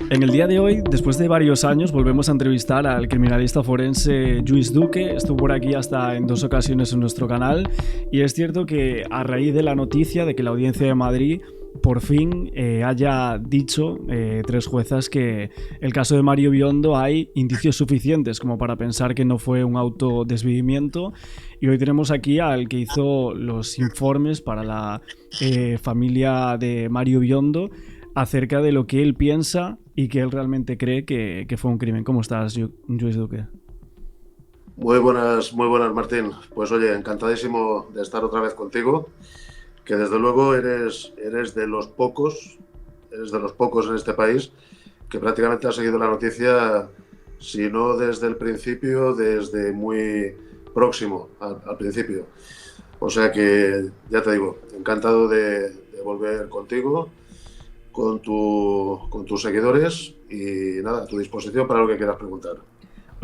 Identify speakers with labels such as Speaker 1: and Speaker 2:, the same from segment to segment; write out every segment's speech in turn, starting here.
Speaker 1: En el día de hoy, después de varios años, volvemos a entrevistar al criminalista forense Lluís Duque. Estuvo por aquí hasta en 2 ocasiones en nuestro canal y es cierto que a raíz de la noticia de que la Audiencia de Madrid por fin haya dicho 3 juezas que el caso de Mario Biondo hay indicios suficientes como para pensar que no fue un autodesvivimiento, y hoy tenemos aquí al que hizo los informes para la familia de Mario Biondo acerca de lo que él piensa y que él realmente cree que fue un crimen. ¿Cómo estás, Lluís Duque?
Speaker 2: Muy buenas, Martín. Pues oye, encantadísimo de estar otra vez contigo, que desde luego eres de los pocos en este país que prácticamente ha seguido la noticia, si no desde el principio, desde muy próximo al principio. O sea que, ya te digo, encantado de volver contigo, con tus seguidores y nada, a tu disposición para lo que quieras preguntar.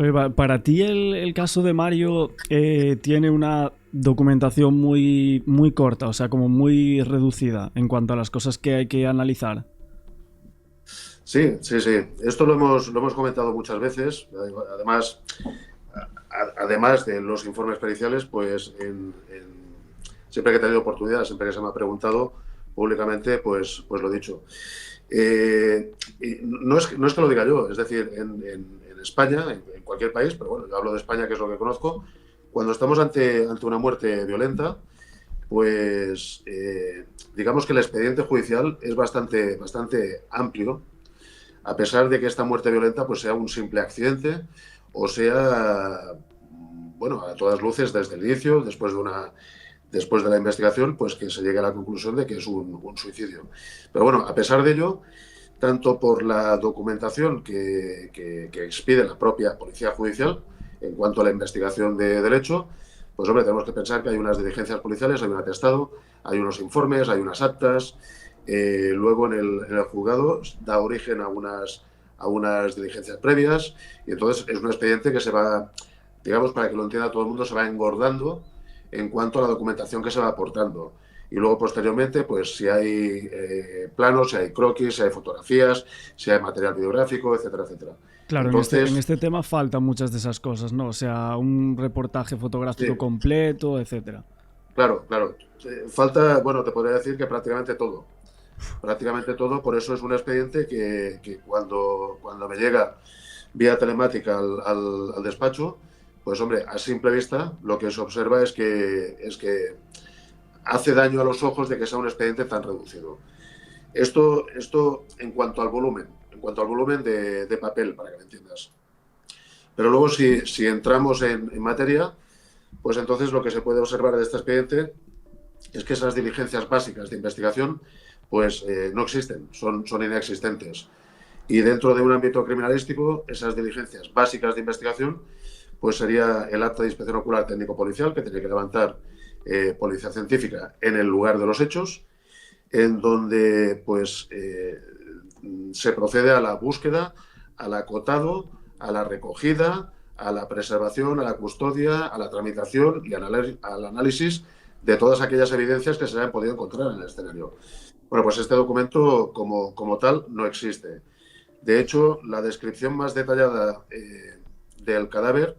Speaker 1: Oye, para ti el caso de Mario tiene una documentación muy corta, o sea, como muy reducida en cuanto a las cosas que hay que analizar.
Speaker 2: Sí, sí, sí. Esto lo hemos comentado muchas veces. Además, además de los informes periciales, pues siempre que he tenido oportunidad, siempre que se me ha preguntado públicamente, pues lo he dicho. No es que lo diga yo, es decir, en España, en cualquier país, pero bueno, yo hablo de España, que es lo que conozco, cuando estamos ante una muerte violenta, pues digamos que el expediente judicial es bastante amplio, a pesar de que esta muerte violenta pues sea un simple accidente o sea, bueno, a todas luces desde el inicio, después de la investigación, pues que se llegue a la conclusión de que es un suicidio. Pero bueno, a pesar de ello, tanto por la documentación que expide la propia Policía Judicial en cuanto a la investigación del hecho, pues hombre, tenemos que pensar que hay unas diligencias policiales, hay un atestado, hay unos informes, hay unas actas, luego en el juzgado da origen a unas diligencias previas y entonces es un expediente que se va, digamos, para que lo entienda todo el mundo, se va engordando en cuanto a la documentación que se va aportando. Y luego, posteriormente, pues si hay planos, si hay croquis, si hay fotografías, si hay material videográfico, etcétera, etcétera.
Speaker 1: Claro, en
Speaker 2: Entonces,
Speaker 1: este tema faltan muchas de esas cosas, ¿no? O sea, un reportaje fotográfico
Speaker 2: sí,
Speaker 1: completo, etcétera.
Speaker 2: claro, claro. Falta, bueno, te podría decir que prácticamente todo. Prácticamente todo, por eso es un expediente que cuando me llega vía telemática al despacho, pues hombre, a simple vista lo que se observa es que hace daño a los ojos de que sea un expediente tan reducido. Esto en cuanto al volumen de papel, para que me entiendas. Pero luego si entramos en materia, pues entonces lo que se puede observar de este expediente es que esas diligencias básicas de investigación pues no existen, son inexistentes. Y dentro de un ámbito criminalístico, esas diligencias básicas de investigación, pues sería el acta de inspección ocular técnico-policial que tiene que levantar Policía Científica en el lugar de los hechos, en donde pues se procede a la búsqueda, al acotado, a la recogida, a la preservación, a la custodia, a la tramitación y al análisis de todas aquellas evidencias que se hayan podido encontrar en el escenario. Bueno, pues este documento como tal no existe. De hecho, la descripción más detallada del cadáver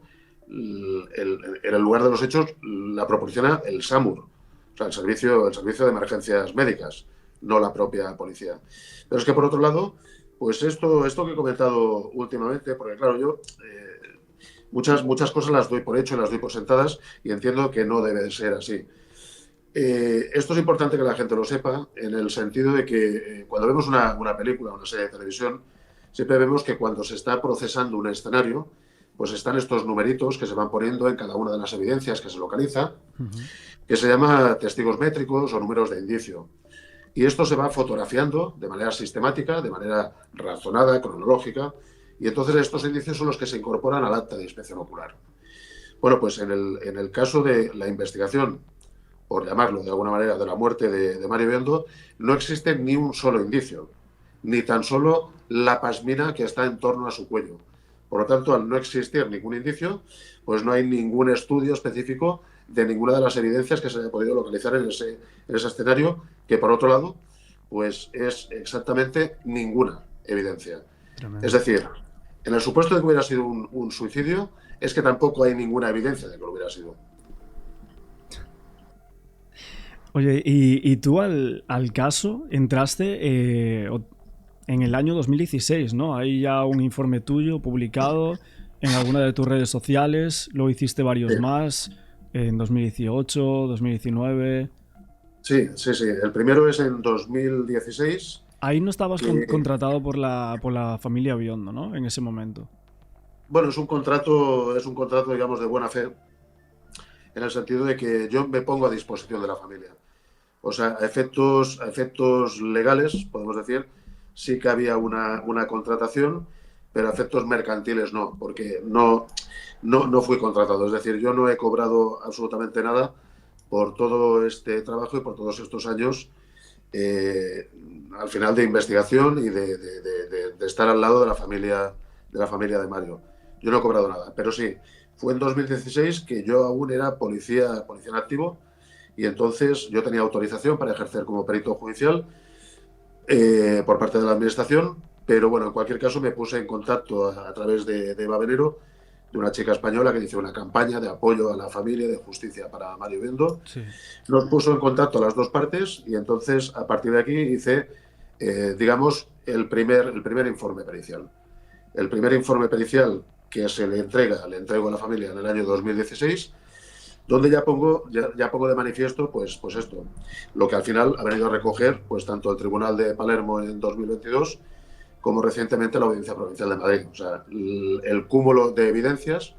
Speaker 2: en el lugar de los hechos la proporciona el SAMUR, o sea, el servicio de emergencias médicas, no la propia policía. Pero es que por otro lado, pues esto que he comentado últimamente, porque claro, yo muchas cosas las doy por hecho, las doy por sentadas y entiendo que no debe de ser así. Esto es importante que la gente lo sepa en el sentido de que cuando vemos una película, una serie de televisión, siempre vemos que cuando se está procesando un escenario, pues están estos numeritos que se van poniendo en cada una de las evidencias que se localiza,
Speaker 1: Uh -huh.
Speaker 2: que se llama testigos métricos o números de indicio. Y esto se va fotografiando de manera sistemática, de manera razonada, cronológica, y entonces estos indicios son los que se incorporan al acta de inspección ocular. Bueno, pues en el caso de la investigación, por llamarlo de alguna manera, de la muerte de Mario Biondo, no existe ni un solo indicio, ni tan solo la pasmina que está en torno a su cuello. Por lo tanto, al no existir ningún indicio, pues no hay ningún estudio específico de ninguna de las evidencias que se haya podido localizar en ese escenario, que por otro lado, pues es exactamente ninguna evidencia. Es
Speaker 1: Tremendo.
Speaker 2: decir, en el supuesto de que hubiera sido un suicidio, es que tampoco hay ninguna evidencia de que lo hubiera sido.
Speaker 1: Oye, y tú al caso entraste en el año 2016, ¿no? Hay ya un informe tuyo publicado en alguna de tus redes sociales, luego hiciste
Speaker 2: Sí,
Speaker 1: varios más en 2018, 2019.
Speaker 2: sí, sí, sí. El primero es en 2016,
Speaker 1: Ahí no estabas
Speaker 2: que,
Speaker 1: contratado por la familia Biondo, ¿no? En ese momento.
Speaker 2: bueno, es un contrato, digamos, de buena fe, en el sentido de que yo me pongo a disposición de la familia. O sea, a efectos legales, podemos decir, sí que había una contratación, pero a efectos mercantiles no, porque no fui contratado. Es decir, yo no he cobrado absolutamente nada por todo este trabajo y por todos estos años, eh, al final, de investigación y de estar al lado de la familia de Mario. Yo no he cobrado nada, pero sí, fue en 2016 que yo aún era policía en activo, y entonces yo tenía autorización para ejercer como perito judicial, por parte de la administración, pero bueno, en cualquier caso me puse en contacto a través de Eva Venero, de una chica española que hizo una campaña de apoyo a la familia, de justicia para Mario Biondo.
Speaker 1: Sí.
Speaker 2: Nos puso en contacto a las dos partes, y entonces a partir de aquí hice, digamos, el primer informe pericial. El primer informe pericial que le entrego a la familia en el año 2016, donde ya pongo de manifiesto, pues esto, lo que al final ha venido a recoger, pues tanto el Tribunal de Palermo en 2022 como recientemente la Audiencia Provincial de Madrid. O sea, el cúmulo de evidencias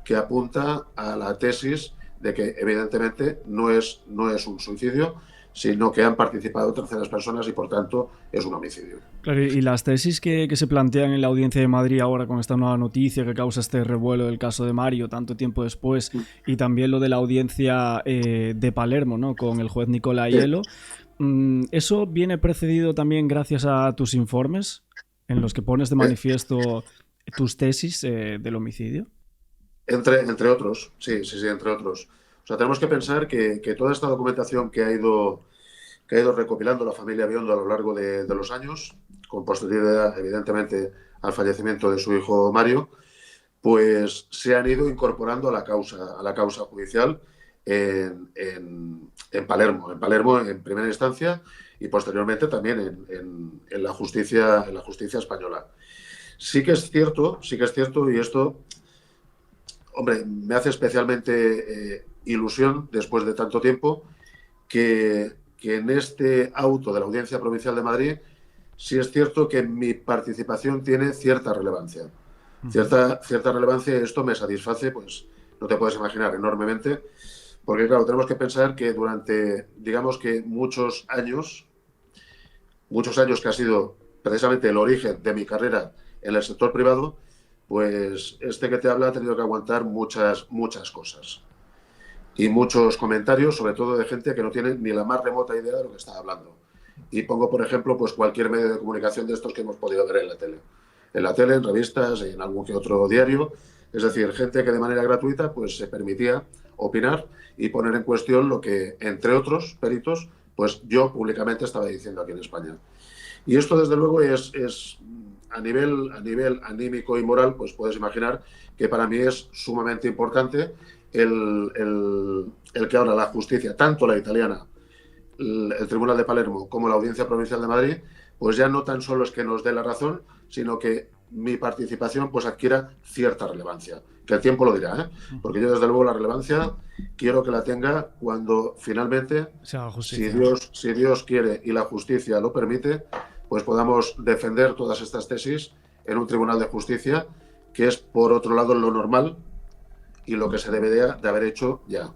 Speaker 2: que apunta a la tesis de que evidentemente no es un suicidio, sino que han participado terceras personas y por tanto es un homicidio.
Speaker 1: Claro, y las tesis que se plantean en la Audiencia de Madrid ahora con esta nueva noticia que causa este revuelo del caso de Mario tanto tiempo después, y también lo de la Audiencia de Palermo, ¿no? Con el juez Nicola
Speaker 2: Sí.
Speaker 1: Aiello, ¿eso viene precedido también gracias a tus informes en los que pones de
Speaker 2: Eh,
Speaker 1: manifiesto tus tesis del homicidio?
Speaker 2: entre otros, sí, sí, sí, entre otros. O sea, tenemos que pensar que toda esta documentación que ha ido recopilando la familia Biondo a lo largo de los años, con posterioridad, evidentemente, al fallecimiento de su hijo Mario, pues se han ido incorporando a la causa judicial en Palermo en primera instancia, y posteriormente también en la justicia española. Sí que es cierto, y esto, hombre, me hace especialmente ilusión después de tanto tiempo, que en este auto de la Audiencia Provincial de Madrid sí es cierto que mi participación tiene cierta relevancia.
Speaker 1: Ujú.
Speaker 2: Cierta relevancia, y esto me satisface, pues no te puedes imaginar, enormemente, porque claro, tenemos que pensar que durante, digamos que muchos años que ha sido precisamente el origen de mi carrera en el sector privado, pues este que te habla ha tenido que aguantar muchas, muchas cosas y muchos comentarios, sobre todo de gente que no tiene ni la más remota idea de lo que está hablando. Y pongo, por ejemplo, pues cualquier medio de comunicación de estos que hemos podido ver en la tele. En la tele, en revistas, en algún que otro diario. Es decir, gente que de manera gratuita pues se permitía opinar y poner en cuestión lo que, entre otros peritos, pues yo públicamente estaba diciendo aquí en España. Y esto, desde luego, es a nivel anímico y moral, pues puedes imaginar que para mí es sumamente importante el que ahora la justicia, tanto la italiana, el Tribunal de Palermo, como la Audiencia Provincial de Madrid, pues ya no tan solo es que nos dé la razón, sino que mi participación pues adquiera cierta relevancia. Que el tiempo lo dirá, ¿eh? Porque yo, desde luego, la relevancia quiero que la tenga cuando finalmente,
Speaker 1: Se haga
Speaker 2: si
Speaker 1: justicia, ¿no?
Speaker 2: Dios quiere y la justicia lo permite, pues podamos defender todas estas tesis en un tribunal de justicia, que es, por otro lado, lo normal y lo que se debería de haber hecho ya.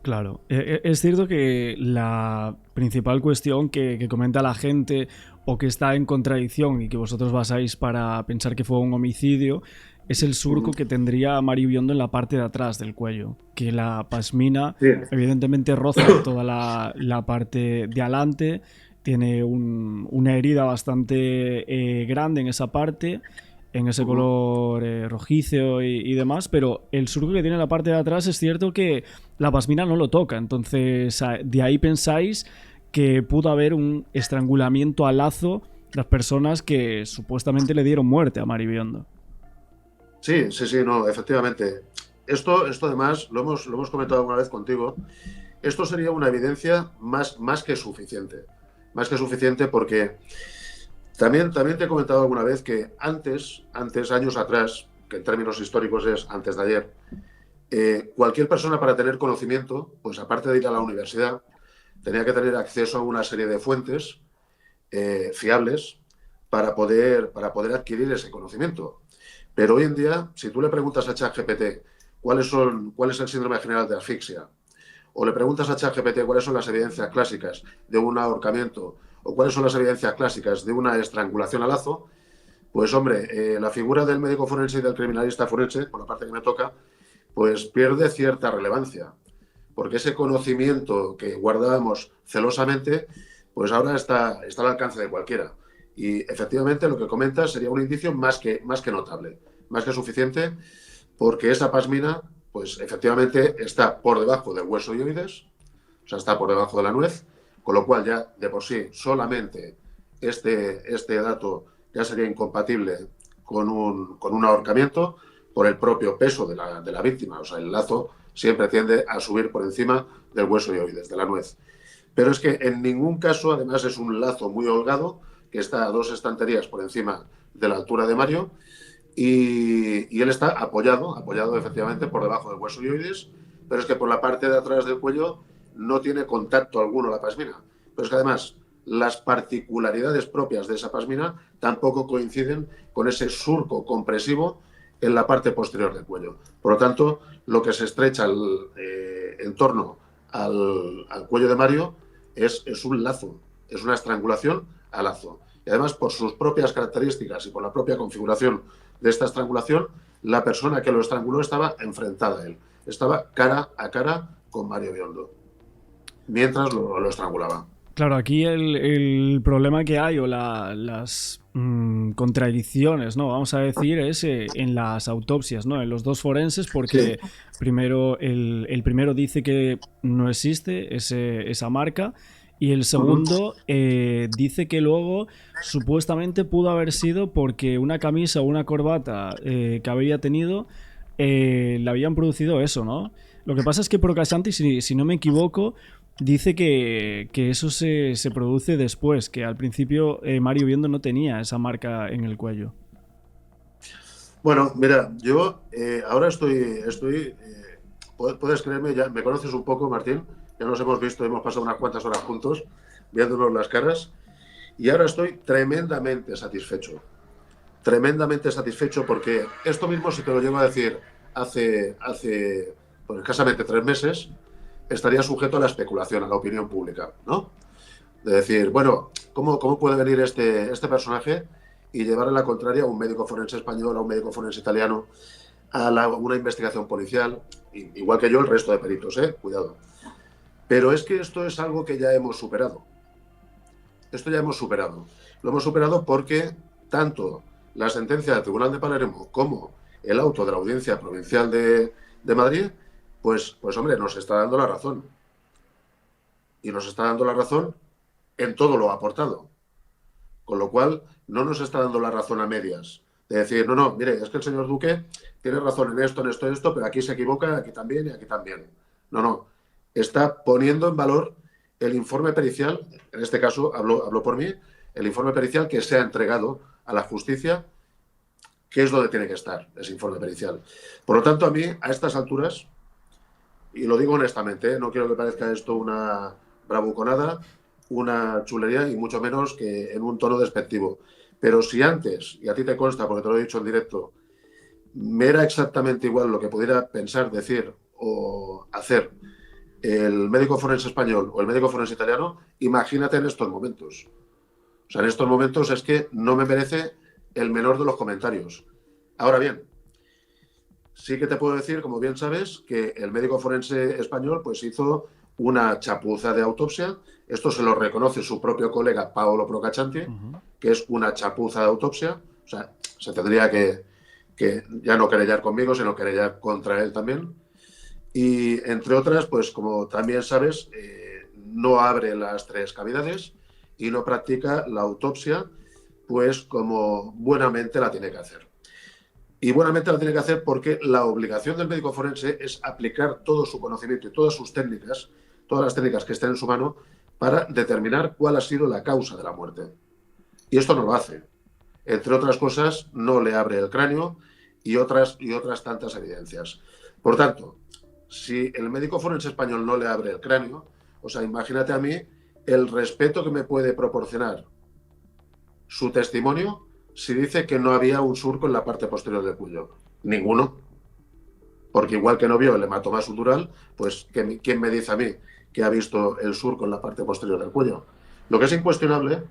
Speaker 1: Claro, es cierto que la principal cuestión que comenta la gente o que está en contradicción y que vosotros basáis para pensar que fue un homicidio es el surco que tendría Mario Biondo en la parte de atrás del cuello, que la pasmina
Speaker 2: Sí,
Speaker 1: evidentemente roza toda la parte de adelante, tiene una herida bastante grande en esa parte, en ese color rojizo y demás, pero el surco que tiene en la parte de atrás es cierto que la pasmina no lo toca, entonces de ahí pensáis que pudo haber un estrangulamiento a lazo las personas que supuestamente le dieron muerte a Mario Biondo.
Speaker 2: Sí, no, efectivamente. Esto además, lo hemos comentado alguna vez contigo, esto sería una evidencia más que suficiente. Más que suficiente porque también te he comentado alguna vez que antes, años atrás, que en términos históricos es antes de ayer, cualquier persona para tener conocimiento, pues aparte de ir a la universidad, tenía que tener acceso a una serie de fuentes fiables para poder adquirir ese conocimiento. Pero hoy en día, si tú le preguntas a ChatGPT cuál es el síndrome general de asfixia, o le preguntas a ChatGPT cuáles son las evidencias clásicas de un ahorcamiento, o cuáles son las evidencias clásicas de una estrangulación a lazo, pues hombre, la figura del médico forense y del criminalista forense, por la parte que me toca, pues pierde cierta relevancia, porque ese conocimiento que guardábamos celosamente, pues ahora está al alcance de cualquiera. Y efectivamente lo que comentas sería un indicio más que notable, más que suficiente, porque esa pasmina, pues efectivamente está por debajo del hueso ioides, o sea, está por debajo de la nuez, con lo cual ya de por sí solamente este dato ya sería incompatible con un ahorcamiento por el propio peso de la víctima. O sea, el lazo siempre tiende a subir por encima del hueso ioides, de la nuez. Pero es que en ningún caso, además, es un lazo muy holgado que está a 2 estanterías por encima de la altura de Mario y él está apoyado efectivamente por debajo del hueso ioides, pero es que por la parte de atrás del cuello no tiene contacto alguno la pasmina. Pero es que además las particularidades propias de esa pasmina tampoco coinciden con ese surco compresivo en la parte posterior del cuello. Por lo tanto, lo que se estrecha en torno al cuello de Mario es un lazo, es una estrangulación a lazo. Y además, por sus propias características y por la propia configuración de esta estrangulación, la persona que lo estranguló estaba enfrentada a él, estaba cara a cara con Mario Biondo, mientras lo estrangulaba.
Speaker 1: Claro, aquí el problema que hay o las contradicciones, ¿no? Vamos a decir, es en las autopsias, ¿no? En los dos forenses, porque
Speaker 2: Sí.
Speaker 1: primero el primero dice que no existe esa marca y el
Speaker 2: Uh-huh.
Speaker 1: segundo dice que luego supuestamente pudo haber sido porque una camisa o una corbata que había tenido le habían producido eso, ¿no? Lo que pasa es que Procasanti, si no me equivoco, dice que eso se produce después, que al principio Mario Biondo no tenía esa marca en el cuello.
Speaker 2: Bueno, mira, yo ahora puedes creerme, ya me conoces un poco, Martín, ya nos hemos visto, hemos pasado unas cuantas horas juntos, viéndonos las caras, y ahora estoy tremendamente satisfecho porque esto mismo, si te lo llego a decir hace pues, escasamente 3 meses, estaría sujeto a la especulación, a la opinión pública, ¿no? De decir, bueno, ¿cómo puede venir este personaje y llevarle la contraria a un médico forense español, a un médico forense italiano, una investigación policial, igual que yo el resto de peritos, cuidado. Pero es que esto es algo que ya hemos superado. Esto ya hemos superado. Lo hemos superado porque tanto la sentencia del Tribunal de Palermo como el auto de la Audiencia Provincial de Madrid, pues hombre, nos está dando la razón. Y nos está dando la razón en todo lo aportado. Con lo cual, no nos está dando la razón a medias. De decir, no, mire, es que el señor Duque tiene razón en esto, pero aquí se equivoca, aquí también y aquí también. No. Está poniendo en valor el informe pericial, en este caso hablo por mí, el informe pericial que se ha entregado a la justicia, que es donde tiene que estar ese informe pericial. Por lo tanto, a mí, a estas alturas, y lo digo honestamente, no quiero que parezca esto una bravuconada, una chulería y mucho menos que en un tono despectivo. Pero si antes, y a ti te consta porque te lo he dicho en directo, me era exactamente igual lo que pudiera pensar, decir o hacer el médico forense español o el médico forense italiano, imagínate en estos momentos. O sea, en estos momentos es que no me merece el menor de los comentarios. Ahora bien, sí que te puedo decir, como bien sabes, que el médico forense español pues hizo una chapuza de autopsia. Esto se lo reconoce su propio colega Paolo Procaccianti, que es una chapuza de autopsia. O sea, se tendría que ya no querellar conmigo, sino querellar contra él también. Y entre otras, pues como también sabes, no abre las 3 cavidades y no practica la autopsia pues como buenamente la tiene que hacer. Y buenamente la tiene que hacer porque la obligación del médico forense es aplicar todo su conocimiento y todas sus técnicas, todas las técnicas que estén en su mano, para determinar cuál ha sido la causa de la muerte. Y esto no lo hace. Entre otras cosas, no le abre el cráneo y otras tantas evidencias. Por tanto, si el médico forense español no le abre el cráneo, o sea, imagínate a mí el respeto que me puede proporcionar su testimonio si dice que no había un surco en la parte posterior del cuello. Ninguno. Porque igual que no vio el hematoma sutural, pues ¿quién me dice a mí que ha visto el surco en la parte posterior del cuello? Lo que es incuestionable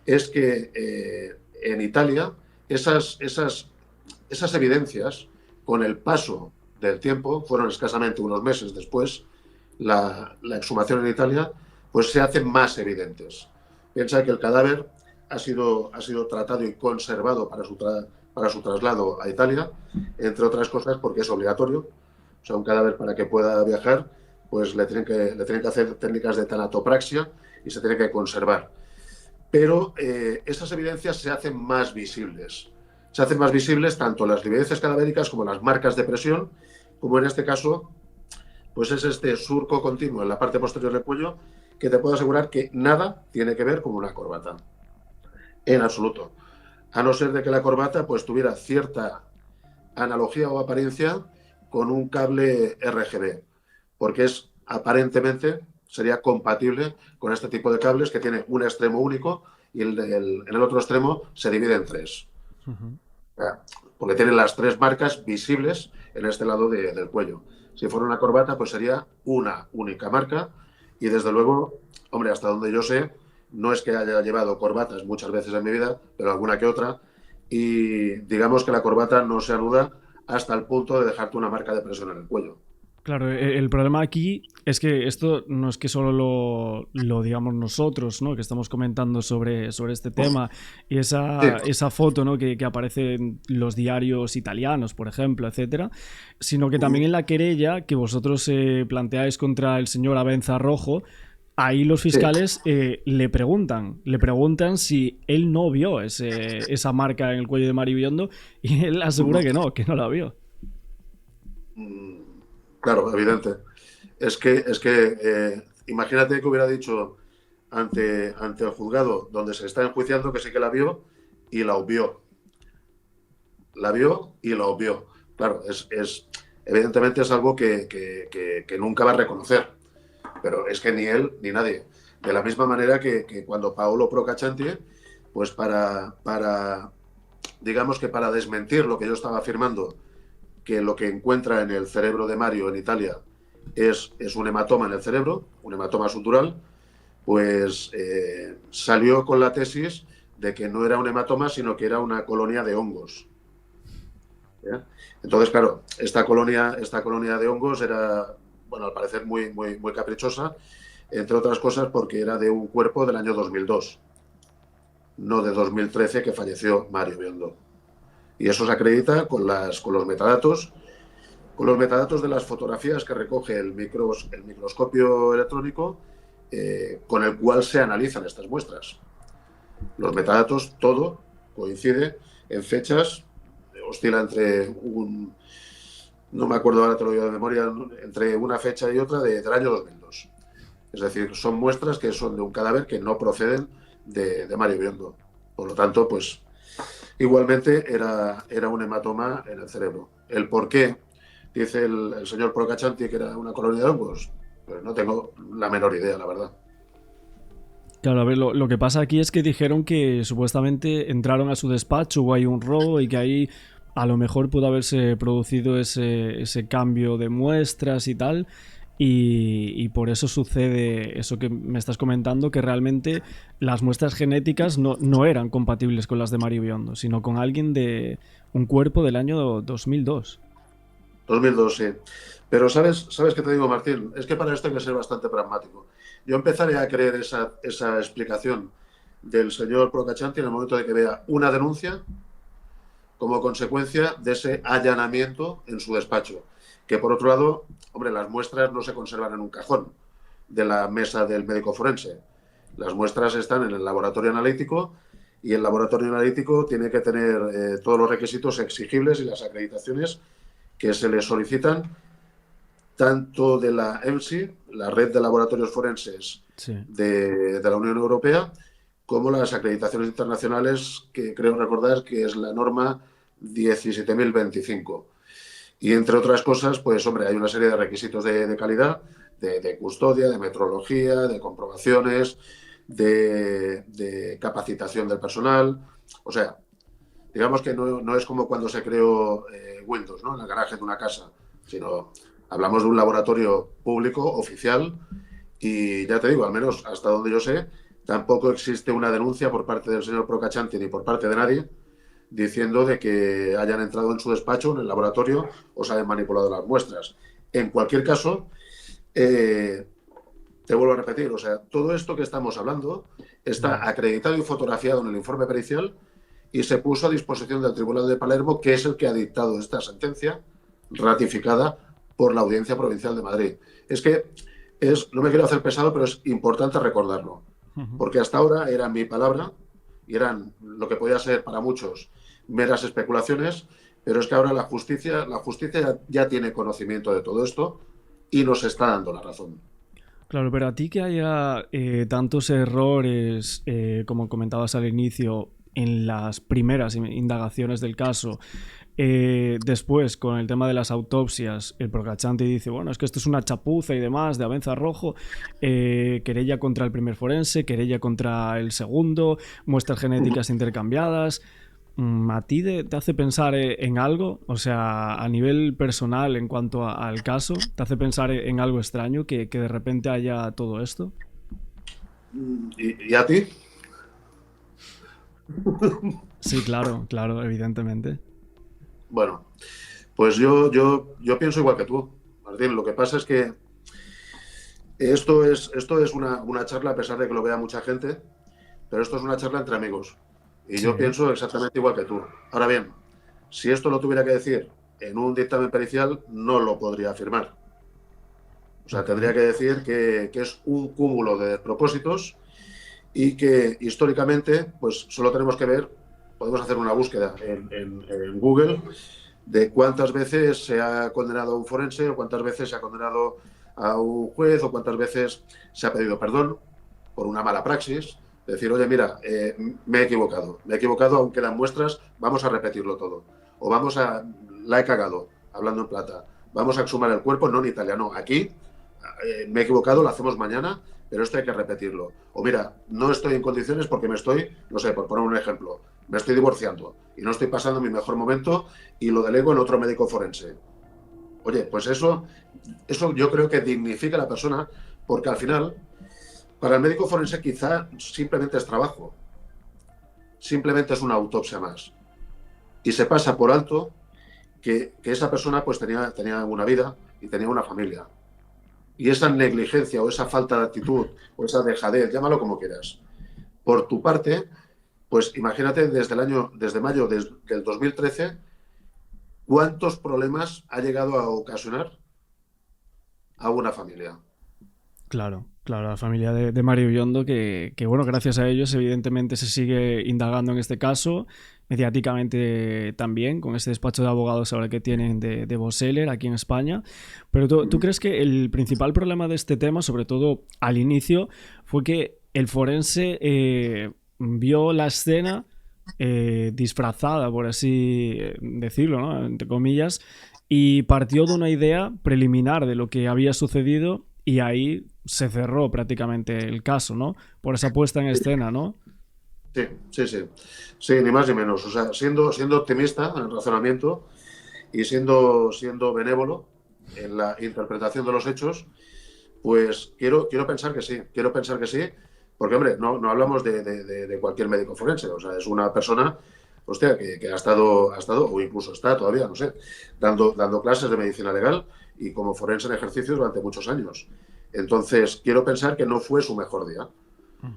Speaker 2: es que en Italia esas evidencias, con el paso del tiempo, fueron escasamente unos meses después, la exhumación en Italia, pues se hacen más evidentes. Piensa que el cadáver ha sido tratado y conservado para su traslado a Italia, entre otras cosas porque es obligatorio. O sea, un cadáver, para que pueda viajar, pues le tienen que hacer técnicas de tanatopraxia y se tiene que conservar. Pero esas evidencias se hacen más visibles. Se hacen más visibles tanto las evidencias cadavéricas como las marcas de presión, como en este caso, pues es este surco continuo en la parte posterior del cuello, que te puedo asegurar que nada tiene que ver con una corbata. En absoluto. A no ser de que la corbata pues tuviera cierta analogía o apariencia con un cable RGB, porque aparentemente sería compatible con este tipo de cables que tiene un extremo único y en el otro extremo se divide en tres. Porque tienen las tres marcas visibles en este lado del cuello. Si fuera una corbata, pues sería una única marca y desde luego, hombre, hasta donde yo sé, no es que haya llevado corbatas muchas veces en mi vida, pero alguna que otra, y digamos que la corbata no se anuda hasta el punto de dejarte una marca de presión en el cuello.
Speaker 1: Claro, el problema aquí es que esto no es que solo lo digamos nosotros, ¿no? Que estamos comentando sobre este tema y esa foto, ¿no? que aparece en los diarios italianos, por ejemplo, etcétera, sino que también en la querella que vosotros planteáis contra el señor Abenza Rojo, ahí los fiscales le preguntan si él no vio esa marca en el cuello de Mari Biondo y él asegura que no la vio.
Speaker 2: Claro, evidente. Es que imagínate que hubiera dicho ante el juzgado donde se está enjuiciando que sí que la vio y la obvió. La vio y la obvió. Claro, evidentemente es algo que nunca va a reconocer. Pero es que ni él ni nadie. De la misma manera que cuando Paolo Procaccianti, pues digamos que para desmentir lo que yo estaba afirmando, que lo que encuentra en el cerebro de Mario en Italia es un hematoma en el cerebro, un hematoma sutural, pues salió con la tesis de que no era un hematoma, sino que era una colonia de hongos. ¿Eh? Entonces, claro, esta colonia de hongos era, bueno, al parecer muy, muy, muy caprichosa, entre otras cosas porque era de un cuerpo del año 2002, no de 2013, que falleció Mario Biondo. Y eso se acredita con los metadatos de las fotografías que recoge el microscopio electrónico con el cual se analizan estas muestras. Los metadatos, todo coincide en fechas, oscila entre no me acuerdo ahora, te lo digo de memoria, entre una fecha y otra del año 2002. Es decir, son muestras que son de un cadáver que no proceden de Mario Biondo. Por lo tanto, pues igualmente era un hematoma en el cerebro. El por qué dice el señor Procaccianti que era una colonia de hongos, pues no tengo la menor idea, la verdad.
Speaker 1: Claro, a ver, lo que pasa aquí es que dijeron que supuestamente entraron a su despacho, hubo ahí un robo y que ahí a lo mejor pudo haberse producido ese cambio de muestras y tal. Y por eso sucede eso que me estás comentando, que realmente las muestras genéticas no eran compatibles con las de Mario Biondo, sino con alguien de un cuerpo del año 2002.
Speaker 2: 2002, sí. Pero ¿sabes qué te digo, Martín? Es que para esto hay que ser bastante pragmático. Yo empezaré a creer esa explicación del señor Procaccianti en el momento de que vea una denuncia como consecuencia de ese allanamiento en su despacho. Que por otro lado, hombre, las muestras no se conservan en un cajón de la mesa del médico forense. Las muestras están en el laboratorio analítico y el laboratorio analítico tiene que tener todos los requisitos exigibles y las acreditaciones que se le solicitan tanto de la EMSI, la Red de Laboratorios Forenses
Speaker 1: Sí.
Speaker 2: de la Unión Europea, como las acreditaciones internacionales, que creo recordar que es la norma 17.025. Y entre otras cosas, pues hombre, hay una serie de requisitos de calidad, de custodia, de metrología, de comprobaciones, de capacitación del personal. O sea, digamos que no es como cuando se creó Windows, ¿no? En el garaje de una casa, sino hablamos de un laboratorio público, oficial, y ya te digo, al menos hasta donde yo sé, tampoco existe una denuncia por parte del señor Procachanti ni por parte de nadie diciendo de que hayan entrado en su despacho, en el laboratorio, o se hayan manipulado las muestras. En cualquier caso, te vuelvo a repetir, o sea, todo esto que estamos hablando está acreditado y fotografiado en el informe pericial y se puso a disposición del Tribunal de Palermo, que es el que ha dictado esta sentencia ratificada por la Audiencia Provincial de Madrid. Es que no me quiero hacer pesado, pero es importante recordarlo, porque hasta ahora era mi palabra y eran lo que podía ser para muchos meras especulaciones, pero es que ahora la justicia ya tiene conocimiento de todo esto y nos está dando la razón.
Speaker 1: Claro, pero a ti que haya tantos errores, como comentabas al inicio, en las primeras indagaciones del caso, después, con el tema de las autopsias, el Procachanti dice, bueno, es que esto es una chapuza y demás, de Abenza Rojo, querella contra el primer forense, querella contra el segundo, muestras genéticas intercambiadas. ¿A ti te hace pensar en algo? O sea, a nivel personal, en cuanto al caso, ¿te hace pensar en algo extraño que de repente haya todo esto?
Speaker 2: ¿Y a ti?
Speaker 1: Sí, claro, claro, evidentemente.
Speaker 2: Bueno, pues yo pienso igual que tú, Martín. Lo que pasa es que esto es una charla, a pesar de que lo vea mucha gente, pero esto es una charla entre amigos. Y yo
Speaker 1: Sí.
Speaker 2: pienso exactamente igual que tú. Ahora bien, si esto lo tuviera que decir en un dictamen pericial, no lo podría afirmar. O sea,
Speaker 1: Ok.
Speaker 2: tendría que decir que es un cúmulo de despropósitos y que históricamente, pues solo tenemos que ver, podemos hacer una búsqueda en Google de cuántas veces se ha condenado a un forense o cuántas veces se ha condenado a un juez o cuántas veces se ha pedido perdón por una mala praxis. Decir, oye, mira, me he equivocado, aunque las muestras, vamos a repetirlo todo. O la he cagado, hablando en plata. Vamos a exhumar el cuerpo, no en Italia, no, aquí. Me he equivocado, lo hacemos mañana, pero esto hay que repetirlo. O mira, no estoy en condiciones porque no sé, por poner un ejemplo, me estoy divorciando y no estoy pasando mi mejor momento y lo delego en otro médico forense. Oye, pues eso yo creo que dignifica a la persona, porque al final, para el médico forense quizá simplemente es trabajo, simplemente es una autopsia más. Y se pasa por alto que esa persona pues tenía una vida y tenía una familia. Y esa negligencia o esa falta de actitud o esa dejadez, llámalo como quieras, por tu parte, pues imagínate desde mayo del 2013, cuántos problemas ha llegado a ocasionar a una familia.
Speaker 1: Claro, claro, la familia de Mario Biondo, que, bueno, gracias a ellos, evidentemente se sigue indagando en este caso, mediáticamente también, con este despacho de abogados ahora que tienen de Boseller aquí en España. Pero ¿tú crees que el principal problema de este tema, sobre todo al inicio, fue que el forense vio la escena disfrazada, por así decirlo, ¿no? Entre comillas, y partió de una idea preliminar de lo que había sucedido y ahí se cerró prácticamente el caso, ¿no? Por esa puesta en escena, ¿no?
Speaker 2: Sí, sí, sí. Sí, ni más ni menos. O sea, siendo optimista en el razonamiento y siendo benévolo en la interpretación de los hechos, pues quiero pensar que sí. Quiero pensar que sí, porque, hombre, no hablamos de cualquier médico forense. O sea, es una persona, hostia, que ha estado, o incluso está todavía, no sé, dando clases de medicina legal y como forense en ejercicio durante muchos años. Entonces, quiero pensar que no fue su mejor día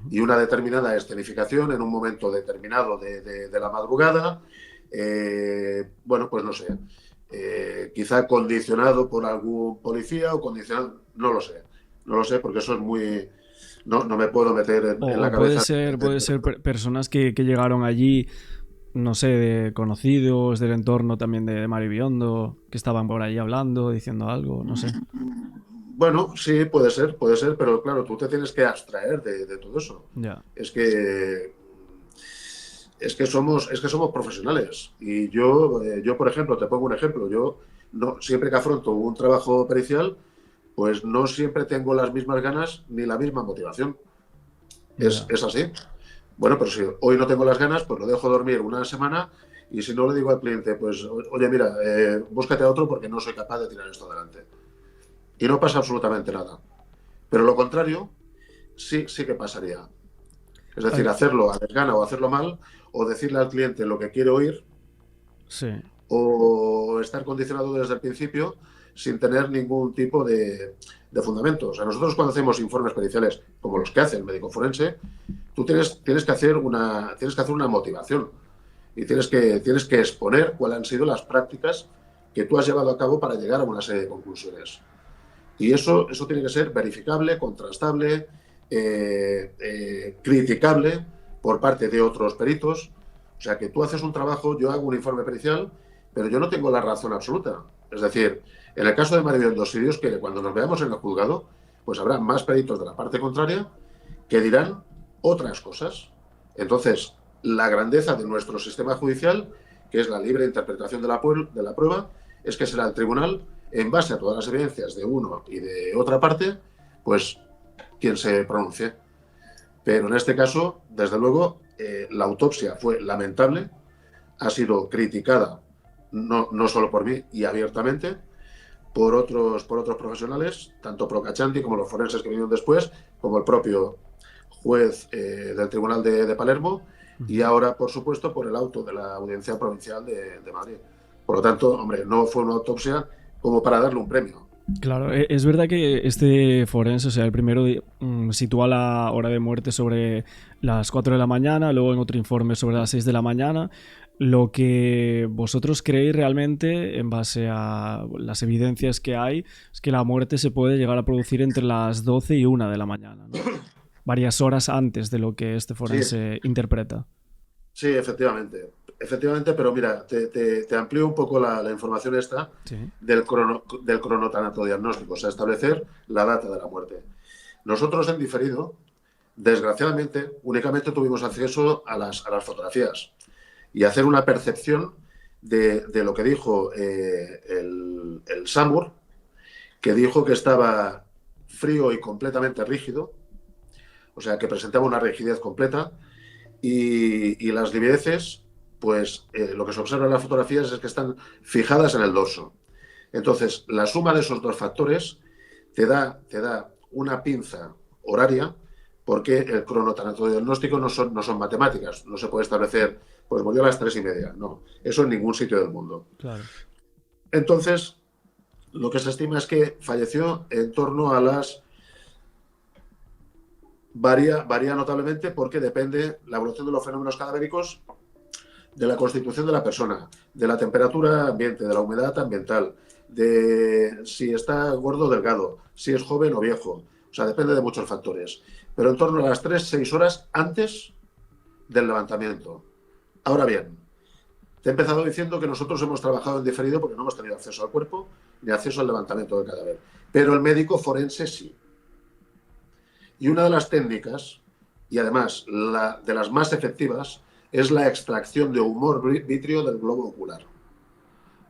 Speaker 2: y una determinada escenificación en un momento determinado de la madrugada, bueno, pues no sé, quizá condicionado por algún policía o condicionado, no lo sé porque eso es no me puedo meter en la
Speaker 1: Puede
Speaker 2: cabeza.
Speaker 1: ser personas que llegaron allí, no sé, de conocidos del entorno también de Maribiondo, que estaban por ahí hablando, diciendo algo, no sé.
Speaker 2: Bueno, sí, puede ser, pero claro, tú te tienes que abstraer de todo eso.
Speaker 1: Ya.
Speaker 2: Es que es que somos profesionales. Y yo, por ejemplo, te pongo un ejemplo. Yo no, siempre que afronto un trabajo pericial, pues no siempre tengo las mismas ganas ni la misma motivación.
Speaker 1: Ya.
Speaker 2: Es así. Bueno, pero si hoy no tengo las ganas, pues lo dejo dormir una semana y si no le digo al cliente, pues oye, mira, búscate a otro porque no soy capaz de tirar esto adelante. Y no pasa absolutamente nada. Pero lo contrario, sí que pasaría. Es
Speaker 1: A
Speaker 2: decir,
Speaker 1: ver,
Speaker 2: hacerlo a desgana o hacerlo mal, o decirle al cliente lo que quiere oír,
Speaker 1: sí.
Speaker 2: o estar condicionado desde el principio sin tener ningún tipo de fundamento. O sea, nosotros cuando hacemos informes periciales, como los que hace el médico forense, tú tienes que hacer una motivación y tienes que exponer cuáles han sido las prácticas que tú has llevado a cabo para llegar a una serie de conclusiones. Y eso tiene que ser verificable, contrastable, criticable por parte de otros peritos. O sea, que tú haces un trabajo, yo hago un informe pericial, pero yo no tengo la razón absoluta. Es decir, en el caso de Maribel, si Dios quiere, cuando nos veamos en el juzgado, pues habrá más peritos de la parte contraria que dirán otras cosas. Entonces, la grandeza de nuestro sistema judicial, que es la libre interpretación de la prueba, es que será el tribunal, en base a todas las evidencias de uno y de otra parte, pues quien se pronuncie. Pero en este caso, desde luego, la autopsia fue lamentable, ha sido criticada no solo por mí y abiertamente, por otros profesionales, tanto Procachanti como los forenses que vinieron después, como el propio juez del Tribunal de Palermo, y ahora, por supuesto, por el auto de la Audiencia Provincial de Madrid. Por lo tanto, hombre, no fue una autopsia como para darle un premio.
Speaker 1: Claro, es verdad que este forense, o sea, el primero sitúa la hora de muerte sobre las 4 de la mañana, luego en otro informe sobre las 6 de la mañana. Lo que vosotros creéis realmente, en base a las evidencias que hay, es que la muerte se puede llegar a producir entre las 12 y 1 de la mañana, ¿no? Varias horas antes de lo que este
Speaker 2: Sí,
Speaker 1: forense interpreta.
Speaker 2: sí, efectivamente. Efectivamente, pero mira, te amplío un poco la información esta
Speaker 1: Sí.
Speaker 2: del cronotanatodiagnóstico, o sea, establecer la data de la muerte. Nosotros en diferido, desgraciadamente, únicamente tuvimos acceso a las fotografías y hacer una percepción de lo que dijo el SAMUR, que dijo que estaba frío y completamente rígido, o sea, que presentaba una rigidez completa, y las livideces, pues lo que se observa en las fotografías es que están fijadas en el dorso. Entonces, la suma de esos dos factores te da una pinza horaria, porque el cronotanatodiagnóstico no son matemáticas, no se puede establecer, pues murió a las 3:30, no, eso en ningún sitio del mundo.
Speaker 1: Claro.
Speaker 2: Entonces, lo que se estima es que falleció en torno a las... Varía notablemente porque depende la evolución de los fenómenos cadavéricos de la constitución de la persona, de la temperatura ambiente, de la humedad ambiental, de si está gordo o delgado, si es joven o viejo. O sea, depende de muchos factores. Pero en torno a las 3-6 horas antes del levantamiento. Ahora bien, te he empezado diciendo que nosotros hemos trabajado en diferido porque no hemos tenido acceso al cuerpo ni acceso al levantamiento del cadáver. Pero el médico forense sí. Y una de las técnicas, y además de las más efectivas, es la extracción de humor vítreo del globo ocular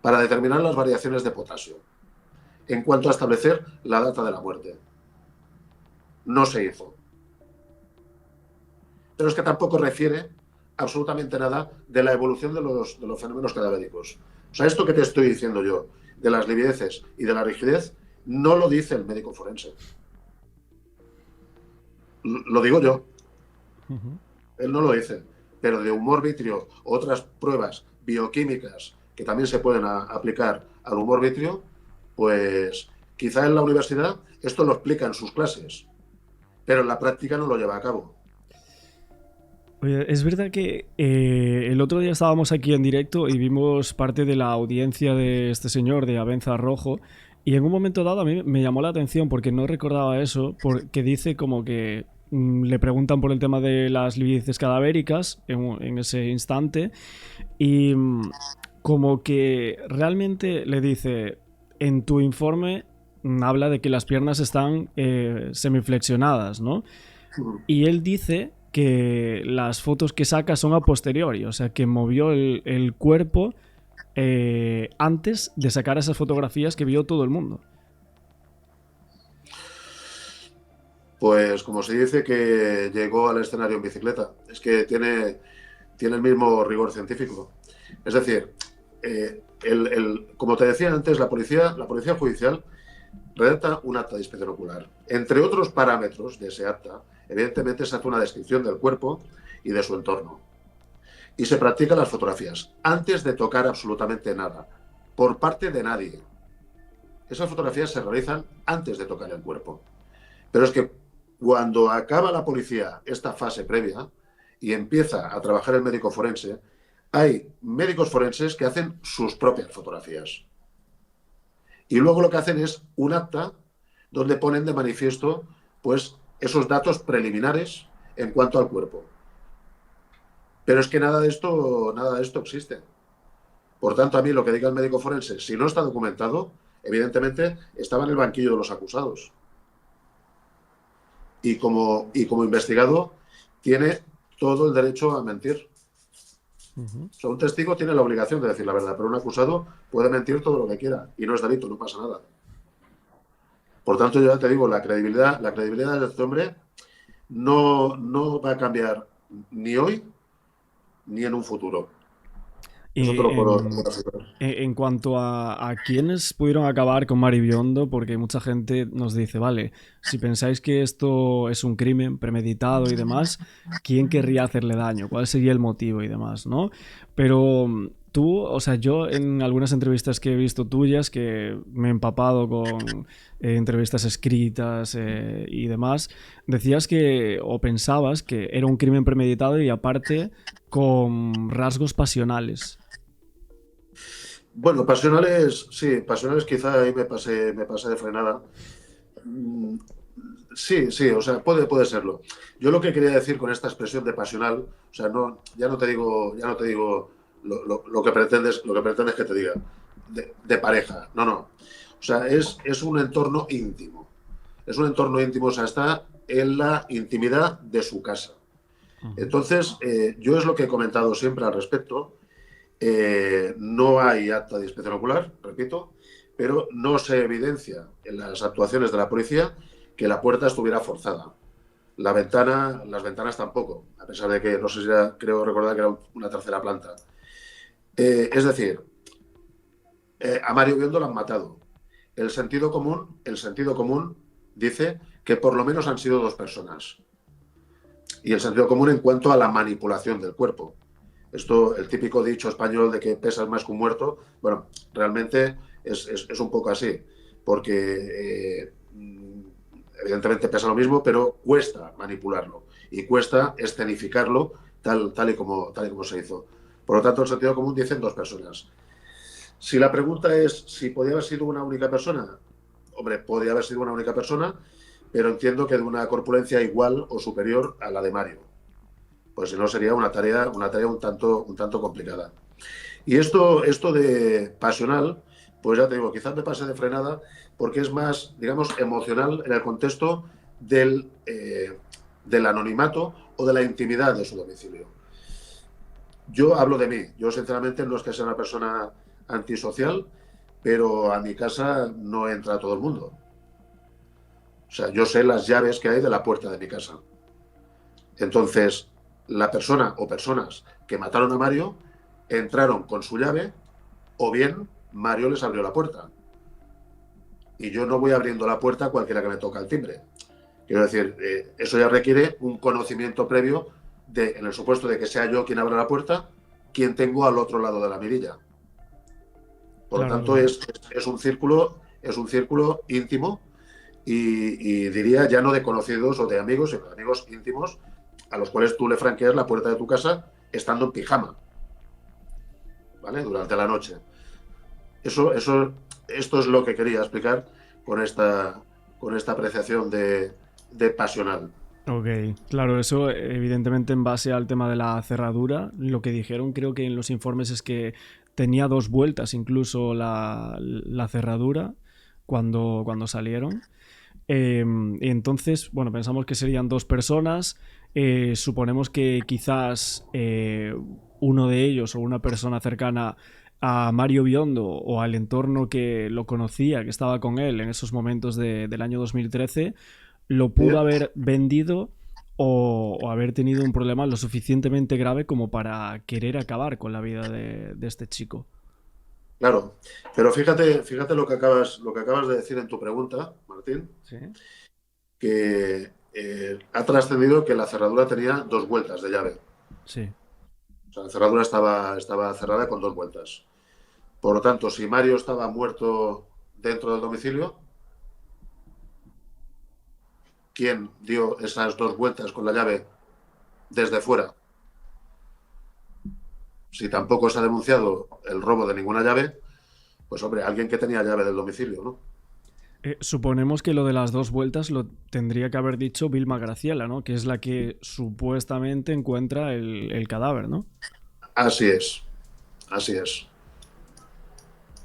Speaker 2: para determinar las variaciones de potasio en cuanto a establecer la data de la muerte. No se hizo. Pero es que tampoco refiere absolutamente nada de la evolución de los fenómenos cadavéricos. O sea, esto que te estoy diciendo yo, de las livideces y de la rigidez, no lo dice el médico forense. Lo digo yo. Él no lo dice. Pero de humor vítreo, otras pruebas bioquímicas que también se pueden aplicar al humor vítreo, pues quizá en la universidad esto lo explica en sus clases, pero en la práctica no lo lleva a cabo.
Speaker 1: Oye, es verdad que el otro día estábamos aquí en directo y vimos parte de la audiencia de este señor, de Abenza Rojo, y en un momento dado a mí me llamó la atención porque no recordaba eso, porque dice como que le preguntan por el tema de las librices cadavéricas en ese instante y como que realmente le dice, en tu informe habla de que las piernas están semiflexionadas, ¿no? Y él dice que las fotos que saca son a posteriori, o sea, que movió el cuerpo antes de sacar esas fotografías que vio todo el mundo.
Speaker 2: Pues como se dice que llegó al escenario en bicicleta, es que tiene el mismo rigor científico. Es decir, como te decía antes, la policía judicial redacta un acta de inspección ocular. Entre otros parámetros de ese acta, evidentemente se hace una descripción del cuerpo y de su entorno. Y se practican las fotografías antes de tocar absolutamente nada, por parte de nadie. Esas fotografías se realizan antes de tocar el cuerpo. Pero es que cuando acaba la policía esta fase previa y empieza a trabajar el médico forense, hay médicos forenses que hacen sus propias fotografías. Y luego lo que hacen es un acta donde ponen de manifiesto pues, esos datos preliminares en cuanto al cuerpo. Pero es que nada de esto existe. Por tanto, a mí lo que diga el médico forense, si no está documentado, evidentemente estaba en el banquillo de los acusados. Y como investigado, tiene todo el derecho a mentir. O sea, un testigo tiene la obligación de decir la verdad, pero un acusado puede mentir todo lo que quiera y no es delito, no pasa nada. Por tanto, yo ya te digo, la credibilidad de este hombre no va a cambiar ni hoy ni en un futuro. Eso te lo puedo asegurar.
Speaker 1: En cuanto a quienes pudieron acabar con Mari Biondo, porque mucha gente nos dice, vale, si pensáis que esto es un crimen premeditado y demás, ¿quién querría hacerle daño? ¿Cuál sería el motivo y demás, no? Pero tú, o sea, yo en algunas entrevistas que he visto tuyas, que me he empapado con entrevistas escritas y demás, decías que, o pensabas que era un crimen premeditado y aparte con rasgos pasionales.
Speaker 2: Bueno, pasionales, sí, pasionales quizá ahí me pasé de frenada. Sí, o sea, puede serlo. Yo lo que quería decir con esta expresión de pasional, o sea, ya no te digo lo que pretendes que te diga, de pareja, no. O sea, es un entorno íntimo. Es un entorno íntimo, o sea, está en la intimidad de su casa. Entonces, yo es lo que he comentado siempre al respecto. No hay acta de inspección ocular, repito, pero no se evidencia en las actuaciones de la policía que la puerta estuviera forzada. Las ventanas tampoco, a pesar de que, no sé si creo recordar que era una tercera planta. Es decir, a Mario Biondo lo han matado. El sentido común dice que por lo menos han sido 2 personas. Y el sentido común en cuanto a la manipulación del cuerpo. Esto, el típico dicho español de que pesas más que un muerto, bueno, realmente es un poco así, porque evidentemente pesa lo mismo, pero cuesta manipularlo y cuesta escenificarlo tal y como se hizo. Por lo tanto, el sentido común dice 2 personas. Si la pregunta es si podía haber sido una única persona, hombre, podría haber sido una única persona, pero entiendo que de una corpulencia igual o superior a la de Mario. Pues si no sería una tarea un tanto complicada. Y esto de pasional, pues ya te digo, quizás me pase de frenada porque es más, digamos, emocional en el contexto del anonimato o de la intimidad de su domicilio. Yo hablo de mí. Yo, sinceramente, no es que sea una persona antisocial, pero a mi casa no entra todo el mundo. O sea, yo sé las llaves que hay de la puerta de mi casa. Entonces, la persona o personas que mataron a Mario entraron con su llave o bien Mario les abrió la puerta. Y yo no voy abriendo la puerta a cualquiera que me toca el timbre. Quiero decir, eso ya requiere un conocimiento previo en el supuesto de que sea yo quien abra la puerta, quien tengo al otro lado de la mirilla. Por lo tanto, es un círculo íntimo y diría ya no de conocidos o de amigos, sino de amigos íntimos a los cuales tú le franqueas la puerta de tu casa estando en pijama, ¿vale? Durante la noche. Esto es lo que quería explicar con esta apreciación de pasional.
Speaker 1: Ok, claro, eso evidentemente en base al tema de la cerradura, lo que dijeron creo que en los informes es que tenía dos vueltas incluso la cerradura cuando salieron. Y entonces, bueno, pensamos que serían dos personas. Suponemos que quizás uno de ellos o una persona cercana a Mario Biondo o al entorno que lo conocía, que estaba con él en esos momentos del año 2013, lo
Speaker 2: ¿Sí?
Speaker 1: pudo haber vendido o haber tenido un problema lo suficientemente grave como para querer acabar con la vida de este chico.
Speaker 2: Claro, pero fíjate lo que acabas de decir en tu pregunta, Martín,
Speaker 1: Sí,
Speaker 2: que ha trascendido que la cerradura tenía dos vueltas de llave.
Speaker 1: sí.
Speaker 2: O sea, la cerradura estaba cerrada con dos vueltas. Por lo tanto, si Mario estaba muerto dentro del domicilio, ¿quién dio esas dos vueltas con la llave desde fuera? Si tampoco se ha denunciado el robo de ninguna llave, pues hombre, alguien que tenía llave del domicilio, ¿no?
Speaker 1: Suponemos que lo de las dos vueltas lo tendría que haber dicho Vilma Graciela, ¿no? Que es la que supuestamente encuentra el cadáver, ¿no?
Speaker 2: Así es, así es.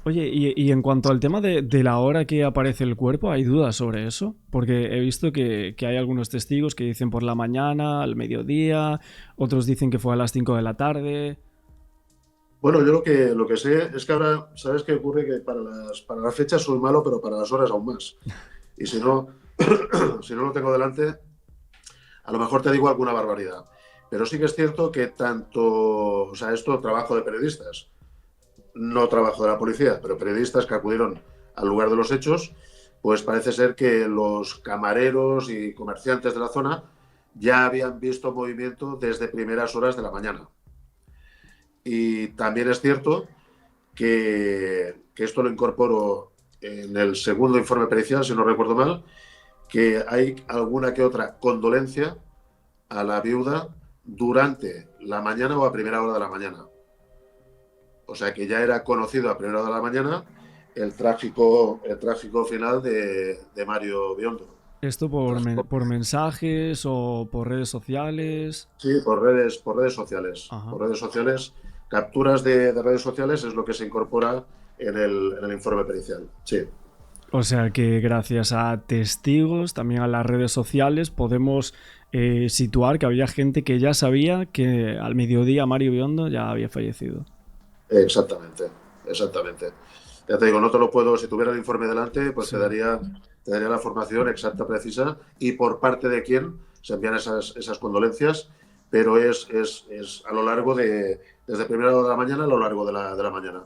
Speaker 1: Oye, y en cuanto al tema de la hora que aparece el cuerpo, ¿hay dudas sobre eso? Porque he visto que hay algunos testigos que dicen por la mañana, al mediodía, otros dicen que fue a las 5 de la tarde.
Speaker 2: Bueno, yo lo que sé es que ahora, ¿sabes qué ocurre? Que para las fechas soy malo, pero para las horas aún más. Y si no, si no lo tengo delante, a lo mejor te digo alguna barbaridad. Pero sí que es cierto que tanto, o sea, esto trabajo de periodistas, no trabajo de la policía, pero periodistas que acudieron al lugar de los hechos, pues parece ser que los camareros y comerciantes de la zona ya habían visto movimiento desde primeras horas de la mañana. Y también es cierto que esto lo incorporo en el segundo informe pericial, si no recuerdo mal, que hay alguna que otra condolencia a la viuda durante la mañana o a primera hora de la mañana. O sea que ya era conocido a primera hora de la mañana el trágico final de Mario Biondo.
Speaker 1: ¿Esto
Speaker 2: Trágico,
Speaker 1: por mensajes o por redes sociales?
Speaker 2: sí, por redes sociales.
Speaker 1: Ajá.
Speaker 2: Por redes sociales, capturas de redes sociales es lo que se incorpora en el informe pericial. Sí.
Speaker 1: O sea que gracias a testigos, también a las redes sociales, podemos situar que había gente que ya sabía que al mediodía Mario Biondo ya había fallecido.
Speaker 2: Exactamente, exactamente. Ya te digo, no te lo puedo, si tuviera el informe delante, pues
Speaker 1: Sí.
Speaker 2: te daría la formación exacta, precisa y por parte de quién se envían esas condolencias, pero es a lo largo desde primera hora de la mañana a lo largo de la mañana.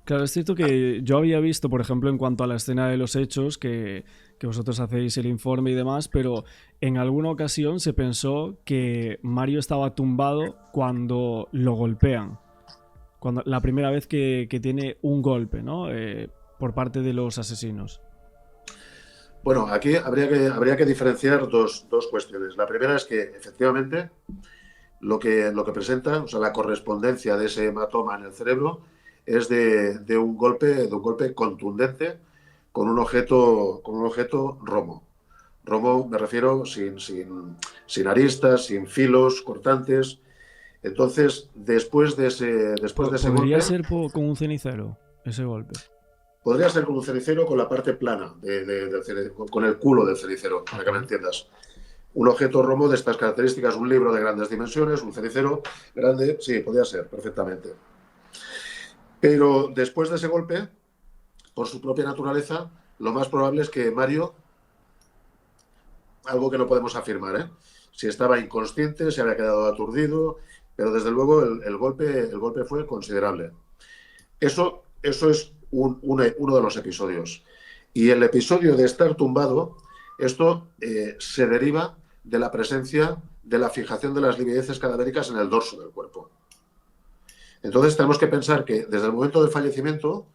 Speaker 1: Claro, es cierto que yo había visto, por ejemplo, en cuanto a la escena de los hechos, que vosotros hacéis el informe y demás, pero en alguna ocasión se pensó que Mario estaba tumbado cuando lo golpean. Cuando, la primera vez que tiene un golpe, ¿no? Por parte de los asesinos.
Speaker 2: Bueno, aquí habría que diferenciar dos cuestiones. La primera es que efectivamente lo que presenta, o sea, la correspondencia de ese hematoma en el cerebro es de un golpe contundente con un objeto romo. Romo me refiero sin aristas, sin filos cortantes. Entonces, después de ese
Speaker 1: Podría
Speaker 2: golpe,
Speaker 1: ser con un cenicero ese golpe.
Speaker 2: podría ser con un cenicero con la parte plana, con el culo del cenicero, para
Speaker 1: Ok.
Speaker 2: que me entiendas. Un objeto romo de estas características, un libro de grandes dimensiones, un cenicero grande, sí, podría ser, perfectamente. Pero después de ese golpe, por su propia naturaleza, lo más probable es que Mario, algo que no podemos afirmar, ¿eh? Si estaba inconsciente, se había quedado aturdido, pero desde luego el golpe fue considerable. Eso es uno de los episodios. Y el episodio de estar tumbado, esto se deriva de la presencia de la fijación de las livideces cadavéricas en el dorso del cuerpo. Entonces tenemos que pensar que desde el momento del fallecimiento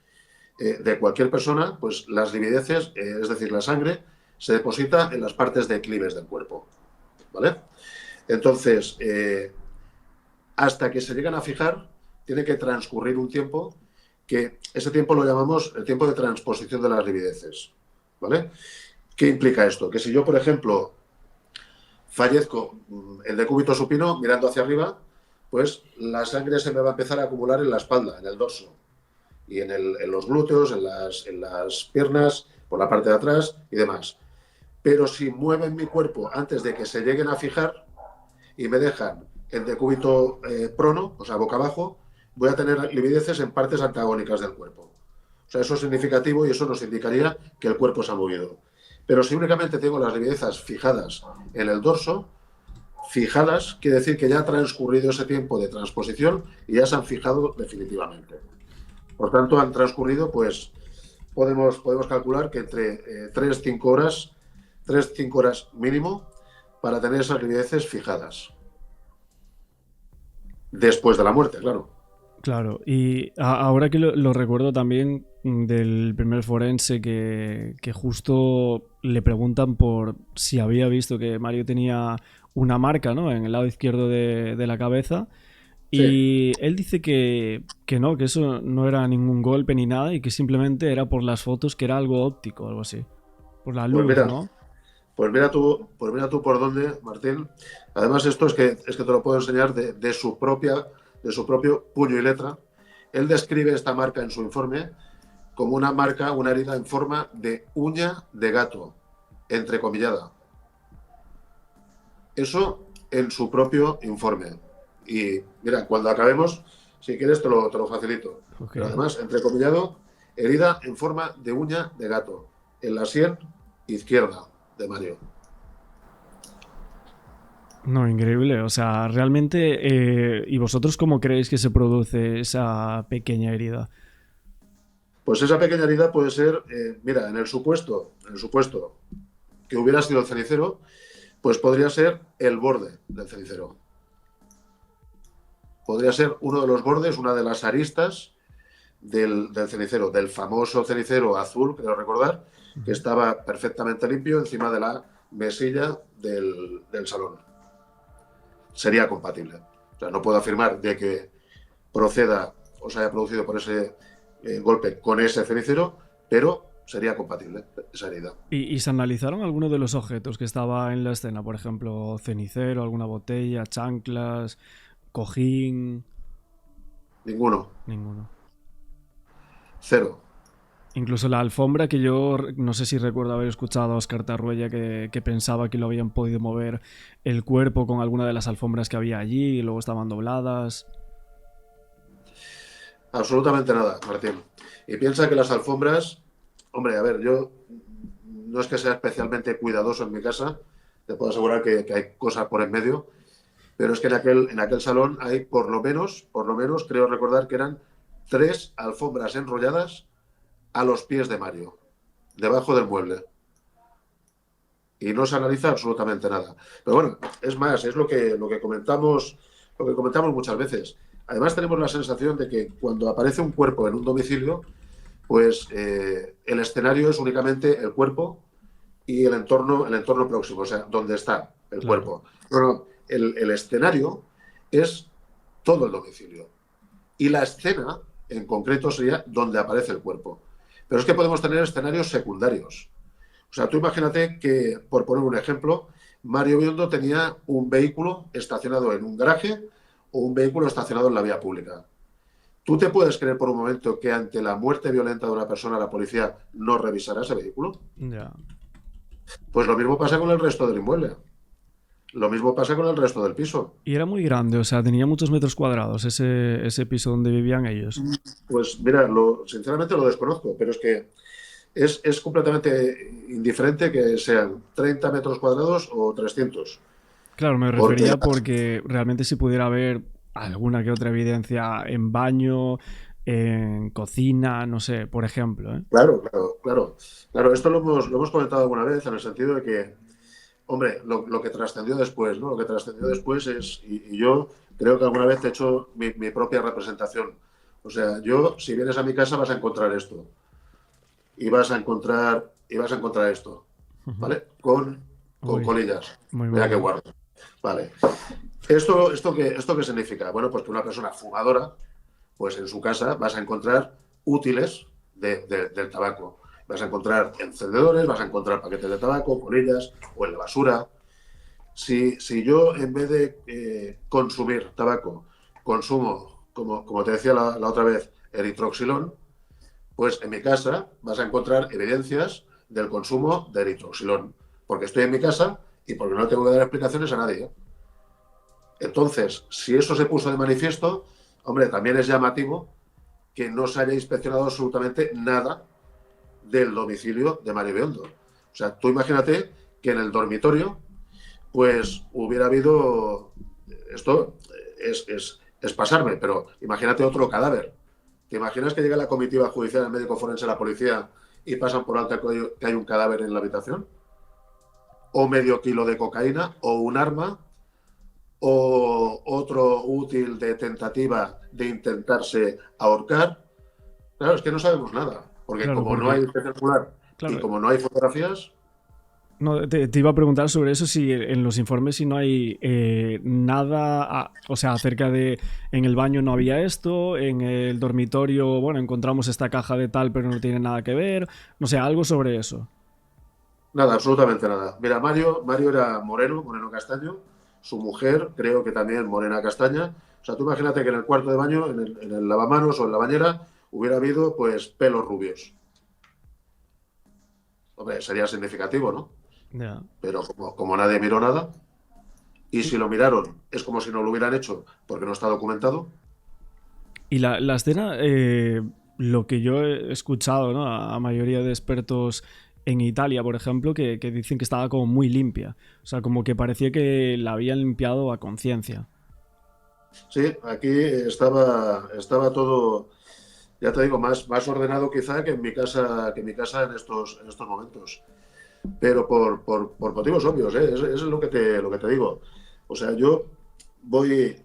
Speaker 2: de cualquier persona, pues las livideces, es decir, la sangre, se deposita en las partes declives del cuerpo. ¿Vale? Entonces, hasta que se llegan a fijar, tiene que transcurrir un tiempo que ese tiempo lo llamamos el tiempo de transposición de las livideces. ¿Vale? ¿Qué implica esto? Que si yo, por ejemplo, fallezco en decúbito supino mirando hacia arriba, pues la sangre se me va a empezar a acumular en la espalda, en el dorso, y en los glúteos, en las piernas, por la parte de atrás y demás. Pero si mueven mi cuerpo antes de que se lleguen a fijar y me dejan en decúbito prono, o sea, boca abajo, voy a tener livideces en partes antagónicas del cuerpo. O sea, eso es significativo y eso nos indicaría que el cuerpo se ha movido. Pero si únicamente tengo las lividezas fijadas en el dorso, fijadas quiere decir que ya ha transcurrido ese tiempo de transposición y ya se han fijado definitivamente. Por tanto, han transcurrido, pues podemos calcular que entre 3-5 horas mínimo para tener esas livideces fijadas. Después de la muerte, claro.
Speaker 1: Claro, y ahora que lo recuerdo también del primer forense que justo le preguntan por si había visto que Mario tenía una marca, ¿no? En el lado izquierdo de la cabeza.
Speaker 2: Sí.
Speaker 1: Y él dice que no, que eso no era ningún golpe ni nada y que simplemente era por las fotos, que era algo óptico, algo así. Por la
Speaker 2: Pues
Speaker 1: luz,
Speaker 2: mira,
Speaker 1: ¿no?
Speaker 2: pues mira tú por dónde, Martín. Además, esto es que te lo puedo enseñar de su propio puño y letra. Él describe esta marca en su informe como una marca, una herida en forma de uña de gato, entrecomillada. Eso en su propio informe. Y mira, cuando acabemos, si quieres te lo facilito.
Speaker 1: Ok.
Speaker 2: Pero además, entrecomillado, herida en forma de uña de gato, en la sien izquierda de Mario.
Speaker 1: No, increíble. O sea, realmente, ¿y vosotros cómo creéis que se produce esa pequeña herida?
Speaker 2: Pues esa pequeña herida puede ser, mira, en el supuesto que hubiera sido el cenicero, pues podría ser el borde del cenicero. Podría ser uno de los bordes, una de las aristas del cenicero, del famoso cenicero azul, creo recordar, que
Speaker 1: Ujú.
Speaker 2: estaba perfectamente limpio encima de la mesilla del salón. Sería compatible. O sea, no puedo afirmar de que proceda o se haya producido por ese golpe con ese cenicero, pero sería compatible esa herida.
Speaker 1: ¿Y se analizaron algunos de los objetos que estaba en la escena? Por ejemplo, cenicero, alguna botella, chanclas, cojín.
Speaker 2: Ninguno.
Speaker 1: Ninguno.
Speaker 2: Cero.
Speaker 1: Incluso la alfombra, que yo no sé si recuerdo haber escuchado a Oscar Tarruella que pensaba que lo habían podido mover el cuerpo con alguna de las alfombras que había allí y luego estaban dobladas.
Speaker 2: Absolutamente nada, Martín. Y piensa que las alfombras, hombre, a ver, yo no es que sea especialmente cuidadoso en mi casa, te puedo asegurar que hay cosas por en medio, pero es que en aquel salón hay por lo menos, creo recordar que eran 3 alfombras enrolladas a los pies de Mario, debajo del mueble. Y no se analiza absolutamente nada. Pero bueno, es más, es lo que comentamos muchas veces. Además tenemos la sensación de que cuando aparece un cuerpo en un domicilio, pues el escenario es únicamente el cuerpo y el entorno próximo, o sea, donde está el
Speaker 1: Claro.
Speaker 2: cuerpo. No, no, el escenario es todo el domicilio. Y la escena, en concreto, sería donde aparece el cuerpo. Pero es que podemos tener escenarios secundarios. O sea, tú imagínate que, por poner un ejemplo, Mario Biondo tenía un vehículo estacionado en un garaje o un vehículo estacionado en la vía pública. ¿Tú te puedes creer por un momento que ante la muerte violenta de una persona la policía no revisará ese vehículo?
Speaker 1: Ya.
Speaker 2: Pues lo mismo pasa con el resto del inmueble. Lo mismo pasa con el resto del piso.
Speaker 1: Y era muy grande, o sea, tenía muchos metros cuadrados ese piso donde vivían ellos.
Speaker 2: Pues mira, sinceramente lo desconozco, pero es que es completamente indiferente que sean 30 metros cuadrados o 300.
Speaker 1: Claro, me
Speaker 2: Porque,
Speaker 1: refería porque realmente si pudiera haber alguna que otra evidencia en baño, en cocina, no sé, por ejemplo, ¿eh?
Speaker 2: claro, claro, claro. Claro, esto lo hemos comentado alguna vez en el sentido de que, hombre, lo que trascendió después, ¿no? Lo que trascendió después es, y yo creo que alguna vez he hecho mi propia representación. O sea, si vienes a mi casa, vas a encontrar esto. Y vas a encontrar esto,
Speaker 1: Ujú.
Speaker 2: ¿vale? Con
Speaker 1: Uy,
Speaker 2: colillas.
Speaker 1: muy
Speaker 2: Mira qué
Speaker 1: mal.
Speaker 2: guardo. Vale. ¿Esto qué significa? Bueno, pues que una persona fumadora, pues en su casa vas a encontrar útiles del tabaco. Vas a encontrar encendedores, vas a encontrar paquetes de tabaco, colillas o en la basura. Si yo en vez de consumir tabaco, consumo, como te decía la otra vez, eritroxilón, pues en mi casa vas a encontrar evidencias del consumo de eritroxilón, porque estoy en mi casa y porque no tengo que dar explicaciones a nadie. Entonces, si eso se puso de manifiesto, hombre, también es llamativo que no se haya inspeccionado absolutamente nada del domicilio de Mario Biondo. O sea, tú imagínate que en el dormitorio pues hubiera habido, esto es pasarme, pero imagínate otro cadáver. ¿Te imaginas que llega la comitiva judicial, el médico forense, la policía y pasan por alto que hay un cadáver en la habitación? O medio kilo de cocaína, o un arma, o otro útil de tentativa de intentarse ahorcar. Claro, es que no sabemos nada, porque
Speaker 1: Claro,
Speaker 2: como no
Speaker 1: porque,
Speaker 2: hay celular y
Speaker 1: claro,
Speaker 2: como no hay fotografías,
Speaker 1: no, te iba a preguntar sobre eso, si en los informes si no hay nada, o sea, acerca de en el baño no había esto, en el dormitorio, bueno, encontramos esta caja de tal, pero no tiene nada que ver, no sé, algo sobre eso.
Speaker 2: nada, absolutamente nada. Mira, Mario era moreno, moreno castaño. Su mujer, creo que también morena castaña. O sea, tú imagínate que en el cuarto de baño, en el lavamanos o en la bañera, hubiera habido, pues, pelos rubios. Hombre, sería significativo, ¿no?
Speaker 1: Ya.
Speaker 2: Pero como nadie miró nada, y si lo miraron, es como si no lo hubieran hecho, porque no está documentado.
Speaker 1: Y la escena, lo que yo he escuchado, ¿no? A mayoría de expertos en Italia, por ejemplo, que dicen que estaba como muy limpia. O sea, como que parecía que la habían limpiado a conciencia.
Speaker 2: Sí, aquí estaba todo, ya te digo, más ordenado quizá que en mi casa en estos momentos. Pero por motivos obvios, ¿eh? Eso es lo que te digo. O sea, yo voy,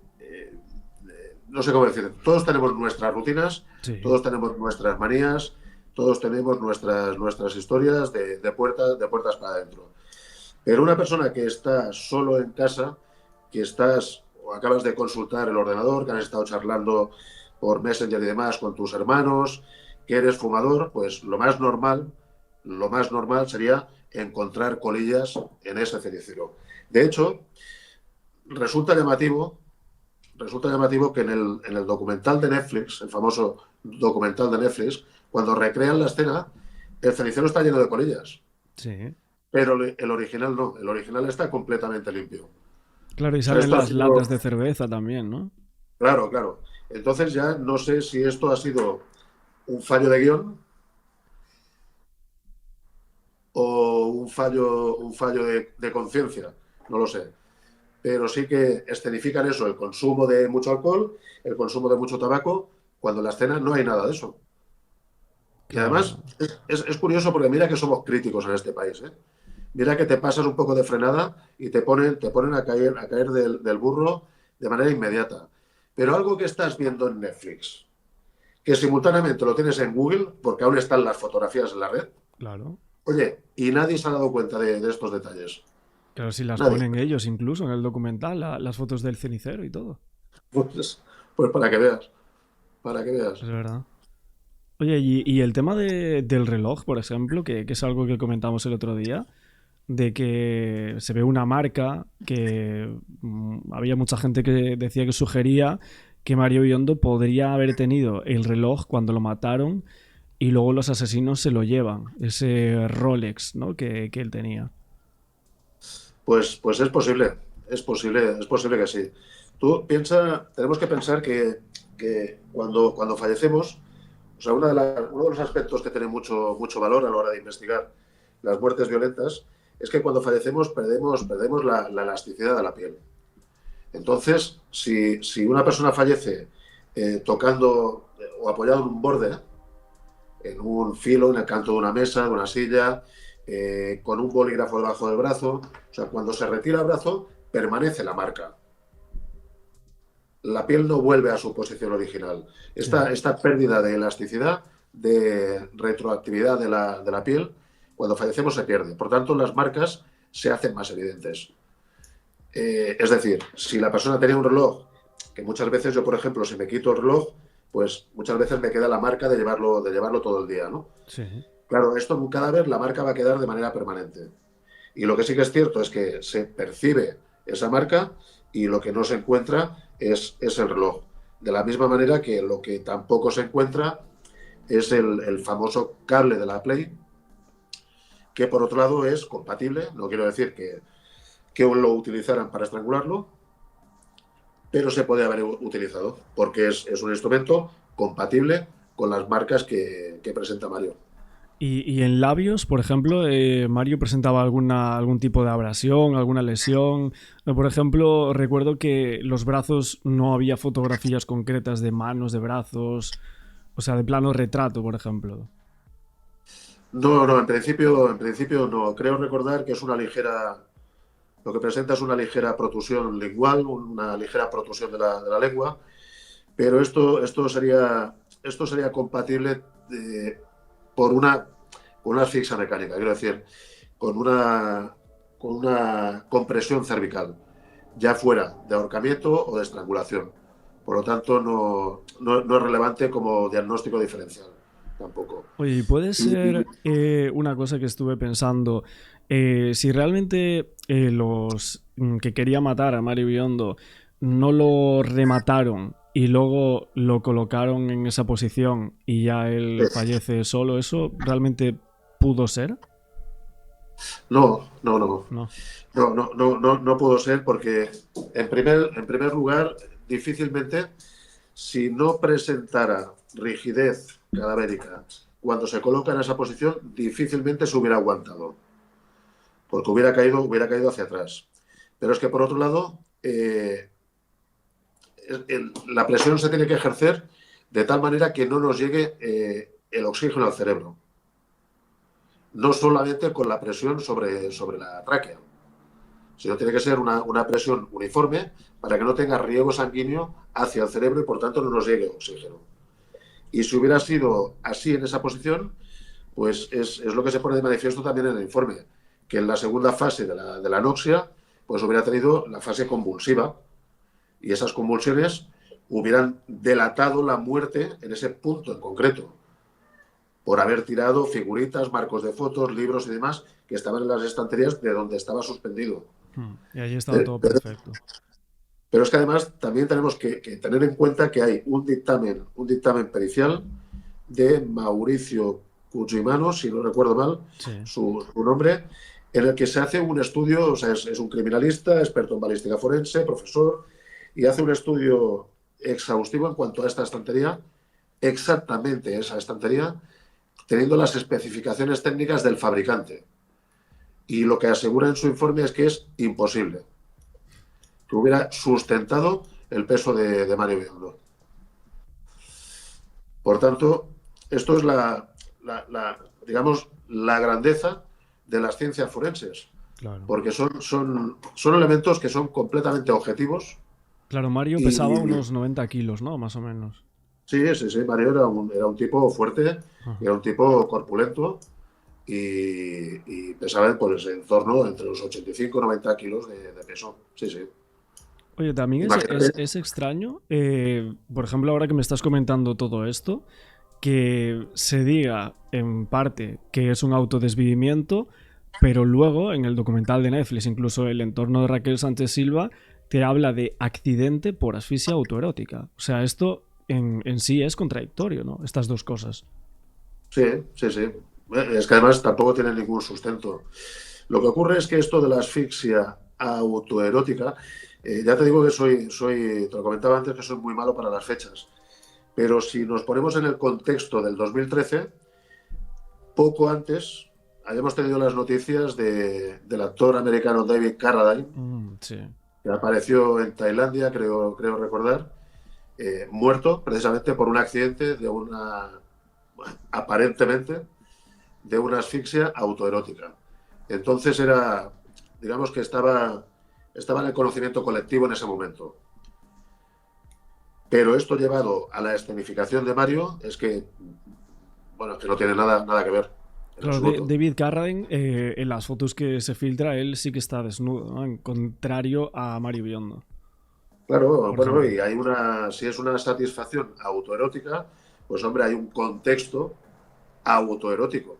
Speaker 2: no sé cómo decir, todos tenemos nuestras rutinas,
Speaker 1: Sí,
Speaker 2: todos tenemos nuestras manías, todos tenemos nuestras historias de puertas para adentro. Pero una persona que está solo en casa, que estás o acabas de consultar el ordenador, que has estado charlando por Messenger y demás con tus hermanos, que eres fumador, pues lo más normal sería encontrar colillas en ese cenicero. De hecho, resulta llamativo, resulta llamativo que en el documental de Netflix, el famoso documental de Netflix, cuando recrean la escena, el cenicero está lleno de colillas.
Speaker 1: sí.
Speaker 2: Pero el original no, el original está completamente limpio. O
Speaker 1: Claro, y
Speaker 2: sea,
Speaker 1: salen
Speaker 2: esto ha
Speaker 1: las latas
Speaker 2: sido,
Speaker 1: de cerveza también, ¿no?
Speaker 2: claro, claro. Entonces ya no sé si esto ha sido un fallo de guión o un fallo de conciencia, no lo sé. Pero sí que escenifican eso, el consumo de mucho alcohol, el consumo de mucho tabaco, cuando en la escena no hay nada de eso. Y además
Speaker 1: Claro.
Speaker 2: es curioso porque mira que somos críticos en este país, ¿eh? Mira que te pasas un poco de frenada y te ponen a caer del burro de manera inmediata. Pero algo que estás viendo en Netflix, que simultáneamente lo tienes en Google, porque aún están las fotografías en la red,
Speaker 1: Claro.
Speaker 2: oye, y nadie se ha dado cuenta de estos detalles.
Speaker 1: Claro, si las
Speaker 2: Nadie.
Speaker 1: ponen ellos incluso en el documental, las fotos del cenicero y todo.
Speaker 2: Pues para que veas, para que veas.
Speaker 1: Es verdad. Oye, y el tema del reloj, por ejemplo, que es algo que comentamos el otro día, de que se ve una marca que había mucha gente que decía que sugería que Mario Biondo podría haber tenido el reloj cuando lo mataron y luego los asesinos se lo llevan, ese Rolex, ¿no? que él tenía.
Speaker 2: Pues es posible que sí. Tenemos que pensar que cuando fallecemos, o sea, uno de los aspectos que tiene mucho valor a la hora de investigar las muertes violentas es que cuando fallecemos perdemos la elasticidad de la piel. Entonces, si una persona fallece tocando o apoyado en un borde, en un filo, en el canto de una mesa, de una silla, con un bolígrafo debajo del brazo. O sea, cuando se retira el brazo, permanece la marca. La piel no vuelve a su posición original.
Speaker 1: Sí,
Speaker 2: Esta pérdida de elasticidad, de retroactividad de la piel, cuando fallecemos se pierde. Por tanto, las marcas se hacen más evidentes. Es decir, si la persona tenía un reloj, que muchas veces yo, por ejemplo, si me quito el reloj, pues muchas veces me queda la marca de llevarlo todo el día, ¿no?
Speaker 1: sí.
Speaker 2: Claro, esto en un cadáver la marca va a quedar de manera permanente. Y lo que sí que es cierto es que se percibe esa marca y lo que no se encuentra es el reloj. De la misma manera que lo que tampoco se encuentra es el famoso cable de la Play, que por otro lado es compatible, no quiero decir que lo utilizaran para estrangularlo, pero se puede haber utilizado, porque es un instrumento compatible con las marcas que presenta Mario.
Speaker 1: Y en labios, por ejemplo, Mario presentaba algún tipo de abrasión, alguna lesión. Por ejemplo, recuerdo que los brazos no había fotografías concretas de manos, de brazos, o sea, de plano retrato, por ejemplo.
Speaker 2: No, no, en principio no. Creo recordar que es una ligera, lo que presenta es una ligera protusión lingual, una ligera protusión de la lengua, pero esto sería compatible por con una asfixia mecánica, quiero decir, con una, con una compresión cervical, ya fuera de ahorcamiento o de estrangulación. Por lo tanto, no es relevante como diagnóstico diferencial, tampoco.
Speaker 1: Oye, ¿y puede
Speaker 2: Y,
Speaker 1: ser una cosa que estuve pensando? Si realmente los que quería matar a Mario Biondo no lo remataron y luego lo colocaron en esa posición y ya él fallece solo, ¿eso realmente pudo ser?
Speaker 2: no, no, no.
Speaker 1: No.
Speaker 2: No puedo ser porque, en primer lugar, difícilmente, si no presentara rigidez cadavérica cuando se coloca en esa posición, difícilmente se hubiera aguantado, porque hubiera caído hacia atrás. Pero es que, por otro lado, la presión se tiene que ejercer de tal manera que no nos llegue el oxígeno al cerebro, no solamente con la presión sobre la tráquea, sino tiene que ser una presión uniforme para que no tenga riego sanguíneo hacia el cerebro y por tanto no nos llegue oxígeno. Y si hubiera sido así en esa posición, pues es lo que se pone de manifiesto también en el informe, que en la segunda fase de la anoxia, pues hubiera tenido la fase convulsiva y esas convulsiones hubieran delatado la muerte en ese punto en concreto, por haber tirado figuritas, marcos de fotos, libros y demás que estaban en las estanterías de donde estaba suspendido.
Speaker 1: Y allí estaba
Speaker 2: Pero,
Speaker 1: todo perfecto.
Speaker 2: Pero es que además también tenemos que tener en cuenta que hay un dictamen pericial de Mauricio Cuchimano, si no recuerdo mal
Speaker 1: Sí.
Speaker 2: su nombre, en el que se hace un estudio, o sea, es un criminalista, experto en balística forense, profesor, y hace un estudio exhaustivo en cuanto a esta estantería, exactamente esa estantería, teniendo las especificaciones técnicas del fabricante. Y lo que asegura en su informe es que es imposible que hubiera sustentado el peso de Mario Biondo. Por tanto, esto es digamos, la grandeza de las ciencias forenses,
Speaker 1: Claro.
Speaker 2: porque son elementos que son completamente objetivos
Speaker 1: Claro, Mario pesaba
Speaker 2: y
Speaker 1: unos 90 kilos, ¿no? Más o menos.
Speaker 2: sí, sí, sí, Mario era un tipo fuerte,
Speaker 1: Ajá.
Speaker 2: era un tipo corpulento y pesaba pues, en torno entre los 85 y 90 kilos de peso. Sí, sí.
Speaker 1: Oye, también
Speaker 2: Imagínate.
Speaker 1: es extraño, por ejemplo, ahora que me estás comentando todo esto, que se diga en parte que es un autodesvivimiento, pero luego en el documental de Netflix, incluso el entorno de Raquel Sánchez Silva, te habla de accidente por asfixia autoerótica. O sea, esto en sí es contradictorio, ¿no? Estas dos cosas.
Speaker 2: Sí, sí, sí. Es que además tampoco tiene ningún sustento. Lo que ocurre es que esto de la asfixia autoerótica, ya te digo que te lo comentaba antes, que soy muy malo para las fechas, pero si nos ponemos en el contexto del 2013, poco antes habíamos tenido las noticias del actor americano David Carradine,
Speaker 1: Sí.
Speaker 2: que apareció en Tailandia, creo recordar, muerto precisamente por un accidente aparentemente, de una asfixia autoerótica. Entonces digamos que estaba en el conocimiento colectivo en ese momento. Pero esto llevado a la escenificación de Mario bueno, que no tiene nada que ver, en
Speaker 1: Claro,
Speaker 2: absoluto.
Speaker 1: David Carradine, en las fotos que se filtra, él sí que está desnudo, ¿no? En contrario a Mario Biondo,
Speaker 2: Claro,
Speaker 1: por
Speaker 2: bueno,
Speaker 1: ejemplo.
Speaker 2: y si es una satisfacción autoerótica, pues hombre, hay un contexto autoerótico.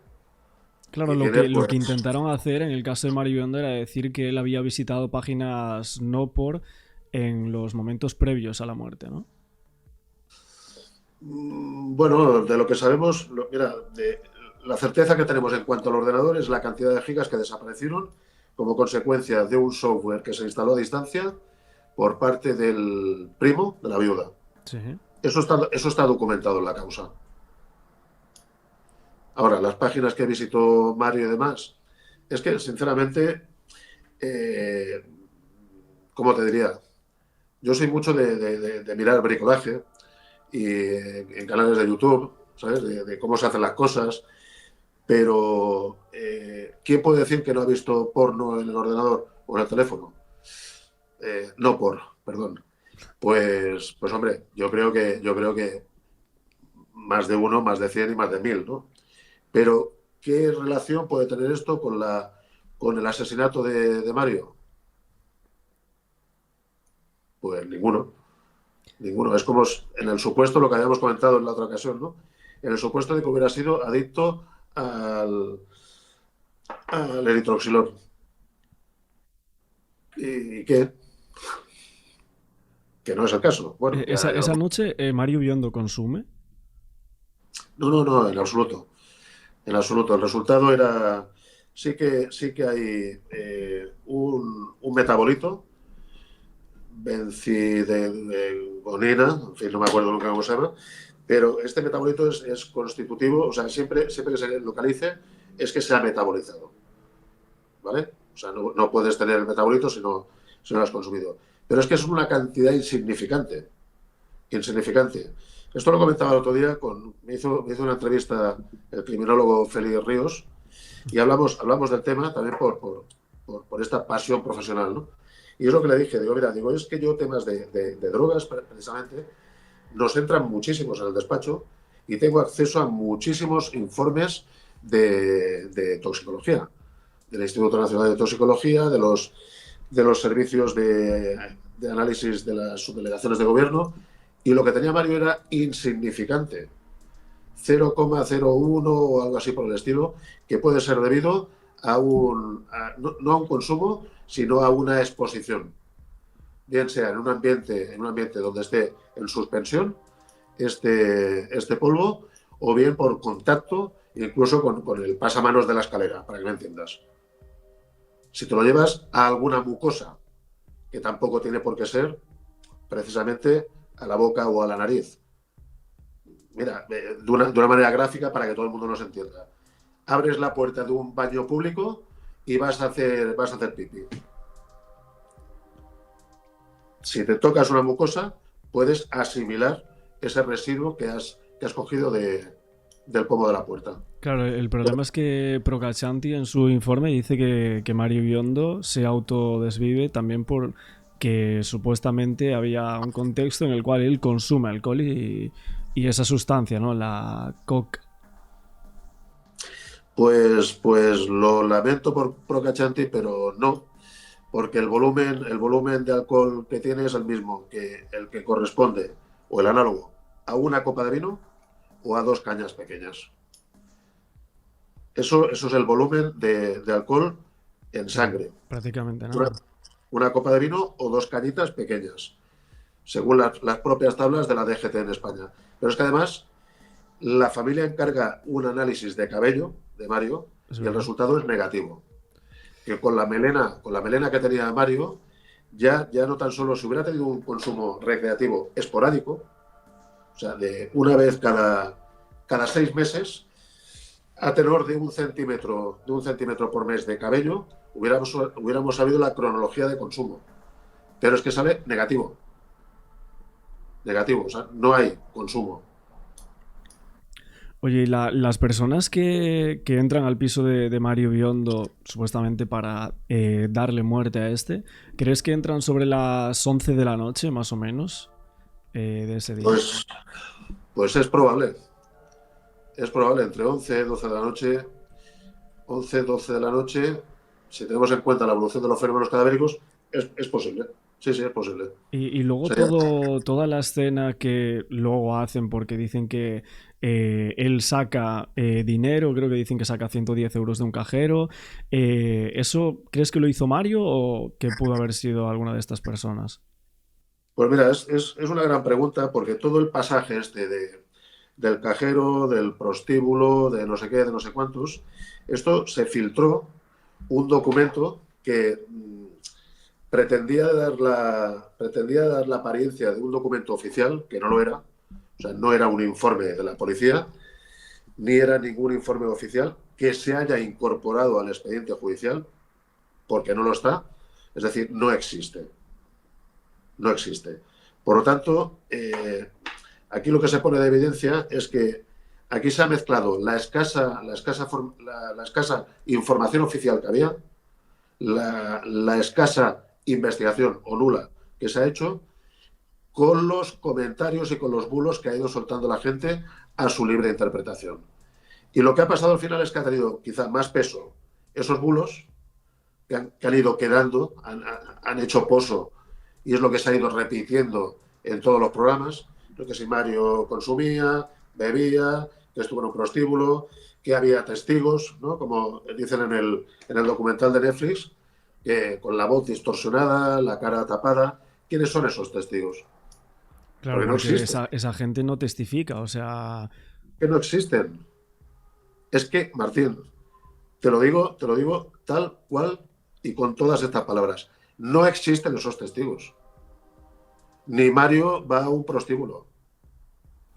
Speaker 1: Claro,
Speaker 2: y tiene
Speaker 1: lo que
Speaker 2: pues...
Speaker 1: intentaron hacer en el caso de Mario Biondo era decir que él había visitado páginas no por en los momentos previos a la muerte, ¿no?
Speaker 2: Bueno, de lo que sabemos, mira, de la certeza que tenemos en cuanto al ordenador es la cantidad de gigas que desaparecieron como consecuencia de un software que se instaló a distancia por parte del primo de la viuda.
Speaker 1: Sí.
Speaker 2: Eso está documentado en la causa. Ahora, las páginas que visitó Mario y demás, es que, sinceramente, eh, ¿cómo te diría? Yo soy mucho de mirar bricolaje y en canales de YouTube, ¿sabes? De cómo se hacen las cosas, pero ¿quién puede decir que no ha visto porno en el ordenador o en el teléfono? No por, perdón. Pues hombre, yo creo que más de uno, más de 100 y más de 1000, ¿no? Pero, ¿qué relación puede tener esto con con el asesinato de Mario? Pues ninguno, ninguno. Es como en el supuesto, lo que habíamos comentado en la otra ocasión, ¿no? En el supuesto de que hubiera sido adicto al eritroxilón. ¿Y qué? Que no es el caso. Bueno, ya
Speaker 1: Esa noche Mario Biondo consume.
Speaker 2: no, no, no, en absoluto. En absoluto. El resultado era. Sí que hay un metabolito, bencidegonina, en fin, no me acuerdo nunca cómo se llama, pero este metabolito es constitutivo, o sea, siempre que se localice es que se ha metabolizado, ¿vale? O sea, no puedes tener el metabolito si no lo has consumido. Pero es que es una cantidad insignificante, insignificante. Esto lo comentaba el otro día, me hizo una entrevista el criminólogo Félix Ríos y hablamos del tema también por esta pasión profesional, ¿no? Y es lo que le dije, digo, mira, digo, es que yo temas de drogas, precisamente, nos entran muchísimos en el despacho y tengo acceso a muchísimos informes de toxicología, del Instituto Nacional de Toxicología, de los servicios de análisis de las subdelegaciones de gobierno, y lo que tenía Mario era insignificante. 0,01 o algo así por el estilo, que puede ser debido no a un consumo, sino a una exposición. Bien sea en un ambiente donde esté en suspensión este polvo, o bien por contacto, incluso con el pasamanos de la escalera, para que me entiendas. Si te lo llevas a alguna mucosa, que tampoco tiene por qué ser precisamente a la boca o a la nariz. Mira, de una manera gráfica para que todo el mundo nos entienda. Abres la puerta de un baño público y vas a hacer pipí. Si te tocas una mucosa, puedes asimilar ese residuo que has cogido del pomo de la puerta.
Speaker 1: Claro, el problema es que Procachanti en su informe dice que Mario Biondo se autodesvive también por que supuestamente había un contexto en el cual él consume alcohol y esa sustancia, ¿no? La coca.
Speaker 2: Pues lo lamento por Procachanti, pero no, porque el volumen de alcohol que tiene es el mismo que el que corresponde, o el análogo, a una copa de vino o a dos cañas pequeñas. Eso es el volumen de alcohol en
Speaker 1: Sí,
Speaker 2: sangre.
Speaker 1: prácticamente
Speaker 2: Una,
Speaker 1: nada.
Speaker 2: una copa de vino o dos cañitas pequeñas, según las propias tablas de la DGT en España. Pero es que además la familia encarga un análisis de cabello de Mario
Speaker 1: Es
Speaker 2: y el
Speaker 1: verdad.
Speaker 2: resultado es negativo. Que con la melena que tenía Mario, ya no tan solo si hubiera tenido un consumo recreativo esporádico, o sea, de una vez cada 6 meses, a tenor de un centímetro por mes de cabello, hubiéramos sabido la cronología de consumo. Pero es que sale negativo, negativo, o sea, no hay consumo.
Speaker 1: Oye, y las personas que entran al piso de Mario Biondo supuestamente para darle muerte a este, ¿crees que entran sobre las 11 de la noche, más o menos, de ese día?
Speaker 2: Pues, pues es probable, entre 11 y 12 de la noche, 11 12 de la noche, si tenemos en cuenta la evolución de los fenómenos cadavéricos, es posible. Sí, sí, es posible.
Speaker 1: Y luego
Speaker 2: Sería,
Speaker 1: toda la escena que luego hacen, porque dicen que él saca dinero, creo que dicen que saca 110 euros de un cajero. ¿Eso crees que lo hizo Mario o que pudo haber sido alguna de estas personas?
Speaker 2: Pues mira, es una gran pregunta porque todo el pasaje del cajero, del prostíbulo, de no sé qué, de no sé cuántos, esto se filtró un documento que pretendía dar la apariencia de un documento oficial, que no lo era, o sea, no era un informe de la policía, ni era ningún informe oficial que se haya incorporado al expediente judicial, porque no lo está, es decir, no existe, no existe. Por lo tanto, aquí lo que se pone de evidencia es que aquí se ha mezclado la escasa información oficial que había, la escasa investigación o nula que se ha hecho, con los comentarios y con los bulos que ha ido soltando la gente a su libre interpretación. Y lo que ha pasado al final es que ha tenido quizá más peso esos bulos que han ido quedando, han hecho pozo, y es lo que se ha ido repitiendo en todos los programas, lo que si Mario consumía, bebía, que estuvo en un prostíbulo, que había testigos, ¿no? Como dicen en el documental de Netflix, que con la voz distorsionada, la cara tapada. ¿Quiénes son esos testigos?
Speaker 1: Claro,
Speaker 2: Porque no
Speaker 1: porque
Speaker 2: existen.
Speaker 1: esa gente no testifica, o sea,
Speaker 2: Que no existen. Es que, Martín, te lo digo tal cual y con todas estas palabras. No existen esos testigos. Ni Mario va a un prostíbulo.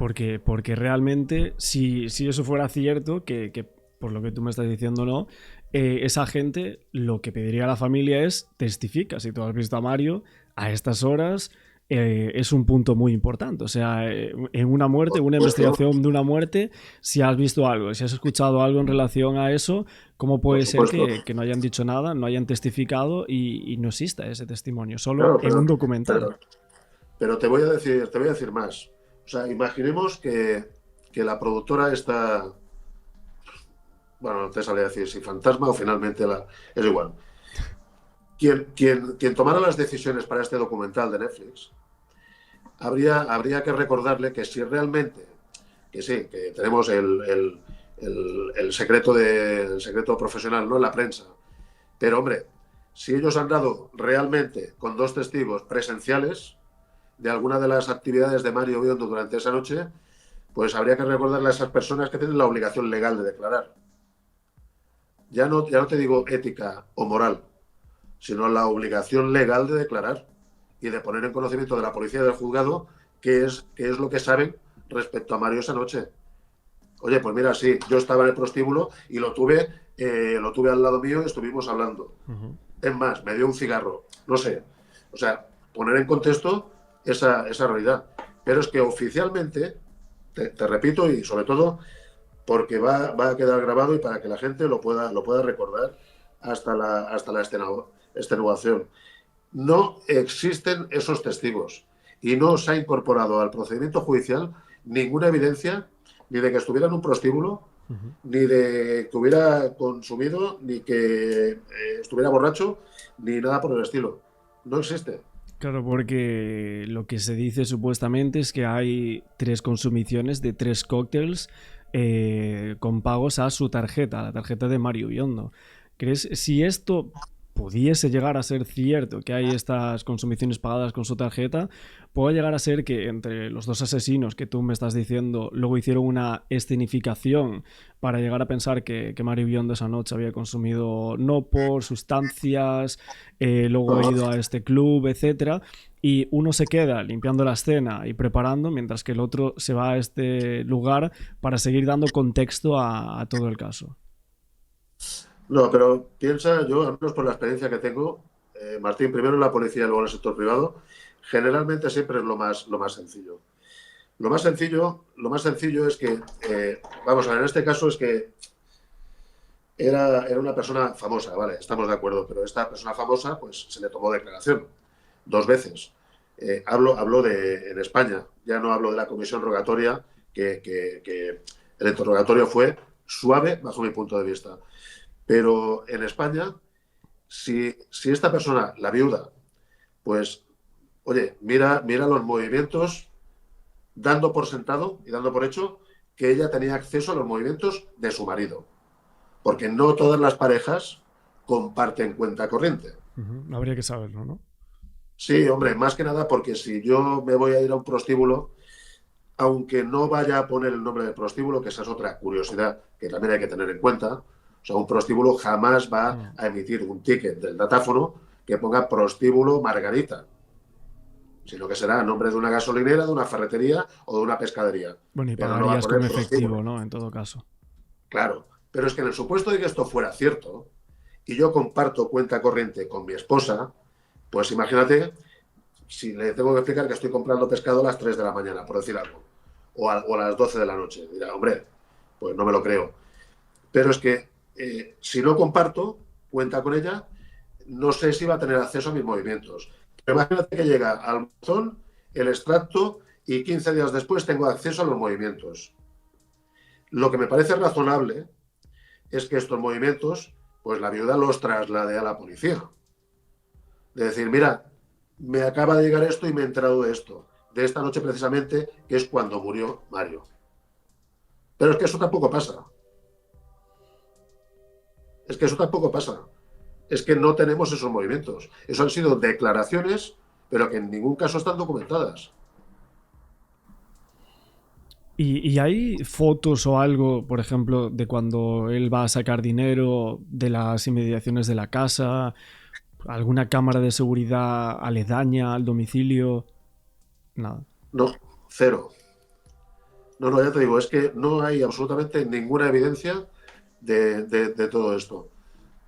Speaker 1: porque realmente, si eso fuera cierto, que por lo que tú me estás diciendo no, esa gente lo que pediría a la familia es testifica. Si tú has visto a Mario a estas horas, es un punto muy importante. O sea, en una muerte,
Speaker 2: Por
Speaker 1: una
Speaker 2: supuesto,
Speaker 1: investigación de una muerte, si has visto algo, si has escuchado algo en relación a eso, ¿cómo
Speaker 2: por
Speaker 1: puede ser
Speaker 2: supuesto.
Speaker 1: que no hayan dicho nada, no hayan testificado y no exista ese testimonio? Solo
Speaker 2: Claro,
Speaker 1: en un documental.
Speaker 2: pero te voy a decir más. O sea, imaginemos que la productora está, bueno, no te sale a decir si fantasma o finalmente es igual. Quien tomara las decisiones para este documental de Netflix, habría que recordarle que si realmente, que sí, que tenemos el secreto profesional, no en la prensa, pero hombre, si ellos han dado realmente con dos testigos presenciales de alguna de las actividades de Mario Biondo durante esa noche, pues habría que recordarle a esas personas que tienen la obligación legal de declarar. Ya no te digo ética o moral, sino la obligación legal de declarar y de poner en conocimiento de la policía y del juzgado qué es lo que saben respecto a Mario esa noche. Oye, pues mira, sí, yo estaba en el prostíbulo y lo tuve al lado mío y estuvimos hablando.
Speaker 1: Uh -huh.
Speaker 2: Es más, me dio un cigarro, no sé. O sea, poner en contexto esa realidad. Pero es que oficialmente, te repito, y sobre todo porque va a quedar grabado y para que la gente lo pueda recordar hasta la extenuación. No existen esos testigos y no se ha incorporado al procedimiento judicial ninguna evidencia ni de que estuviera en un prostíbulo,
Speaker 1: Uh -huh.
Speaker 2: ni de que hubiera consumido, ni que estuviera borracho, ni nada por el estilo. No existe.
Speaker 1: Claro, porque lo que se dice supuestamente es que hay 3 consumiciones de 3 cócteles con pagos a su tarjeta, la tarjeta de Mario Biondo. ¿Crees si esto pudiese llegar a ser cierto, que hay estas consumiciones pagadas con su tarjeta, puede llegar a ser que entre los dos asesinos que tú me estás diciendo luego hicieron una escenificación para llegar a pensar que Mario Biondo esa noche había consumido no por sustancias, luego ha ido a este club, etcétera, y uno se queda limpiando la escena y preparando, mientras que el otro se va a este lugar para seguir dando contexto a todo el caso.
Speaker 2: No, pero piensa, yo, al menos por la experiencia que tengo, Martín, primero en la policía y luego en el sector privado, generalmente siempre es lo más sencillo. Lo más sencillo es que, vamos a ver, en este caso es que era una persona famosa, vale, estamos de acuerdo, pero esta persona famosa, pues se le tomó declaración 2 veces. Hablo en España, ya no hablo de la comisión rogatoria, que el interrogatorio fue suave bajo mi punto de vista. Pero en España, si esta persona, la viuda, pues, oye, mira los movimientos, dando por sentado y dando por hecho que ella tenía acceso a los movimientos de su marido, porque no todas las parejas comparten cuenta corriente.
Speaker 1: Habría que saberlo, ¿no?
Speaker 2: Sí, hombre, más que nada porque si yo me voy a ir a un prostíbulo, aunque no vaya a poner el nombre del prostíbulo, que esa es otra curiosidad que también hay que tener en cuenta, o sea, un prostíbulo jamás va a emitir un ticket del datáfono que ponga prostíbulo Margarita, sino que será a nombre de una gasolinera, de una ferretería o de una pescadería,
Speaker 1: Bueno, y
Speaker 2: pero no va a
Speaker 1: pagarías con
Speaker 2: poner
Speaker 1: efectivo,
Speaker 2: prostíbulo.
Speaker 1: ¿no? En todo caso.
Speaker 2: Claro, pero es que en el supuesto de que esto fuera cierto y yo comparto cuenta corriente con mi esposa, pues imagínate si le tengo que explicar que estoy comprando pescado a las 3 de la mañana, por decir algo, o a las 12 de la noche. Dirá, hombre, pues no me lo creo. Pero es que si no comparto cuenta con ella, no sé si va a tener acceso a mis movimientos. Pero imagínate que llega al buzón, el extracto, y 15 días después tengo acceso a los movimientos. Lo que me parece razonable es que estos movimientos, pues la viuda los traslade a la policía. De decir, mira, me acaba de llegar esto y me he enterado de esto. De esta noche precisamente, que es cuando murió Mario. Pero es que eso tampoco pasa. Es que eso tampoco pasa. Es que no tenemos esos movimientos. Eso han sido declaraciones, pero que en ningún caso están documentadas.
Speaker 1: ¿Y hay fotos o algo, por ejemplo, de cuando él va a sacar dinero de las inmediaciones de la casa? ¿Alguna cámara de seguridad aledaña al domicilio? Nada.
Speaker 2: No, cero. No, no, ya te digo, es que no hay absolutamente ninguna evidencia de todo esto.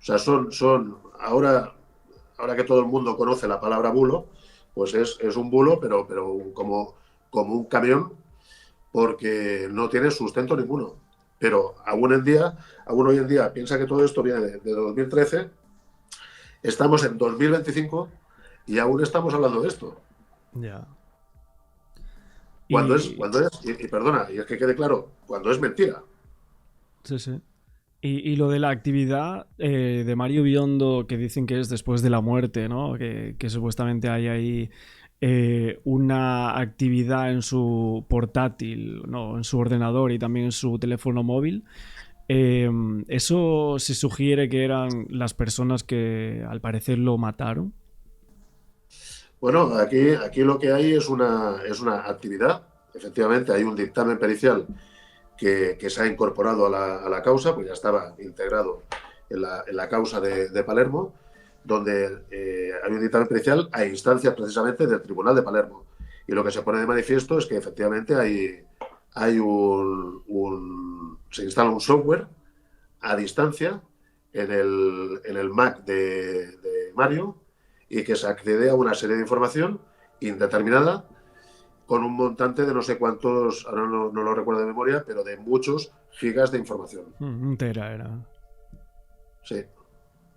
Speaker 2: O sea, ahora que todo el mundo conoce la palabra bulo, pues es un bulo, pero como un camión, porque no tiene sustento ninguno. Pero aún hoy en día piensa que todo esto viene de 2013, estamos en 2025 y aún estamos hablando de esto.
Speaker 1: Ya.
Speaker 2: Cuando es,
Speaker 1: Y.
Speaker 2: cuando es, y perdona, y es que quede claro, cuando es mentira.
Speaker 1: Sí, sí. Y lo de la actividad de Mario Biondo, que dicen que es después de la muerte, ¿no? Que supuestamente hay ahí una actividad en su portátil, ¿no? En su ordenador y también en su teléfono móvil. Eh, Eso se sugiere que eran las personas que al parecer lo mataron.
Speaker 2: Bueno, aquí lo que hay es una actividad. Efectivamente, hay un dictamen pericial que se ha incorporado a la causa, pues ya estaba integrado en la causa de Palermo, donde hay un dictamen pericial a instancias precisamente del Tribunal de Palermo. Y lo que se pone de manifiesto es que efectivamente hay se instala un software a distancia en el Mac de Mario y que se accede a una serie de información indeterminada con un montante de no sé cuántos, ahora no lo recuerdo de memoria, pero de muchos gigas de información.
Speaker 1: Un tera era.
Speaker 2: Sí.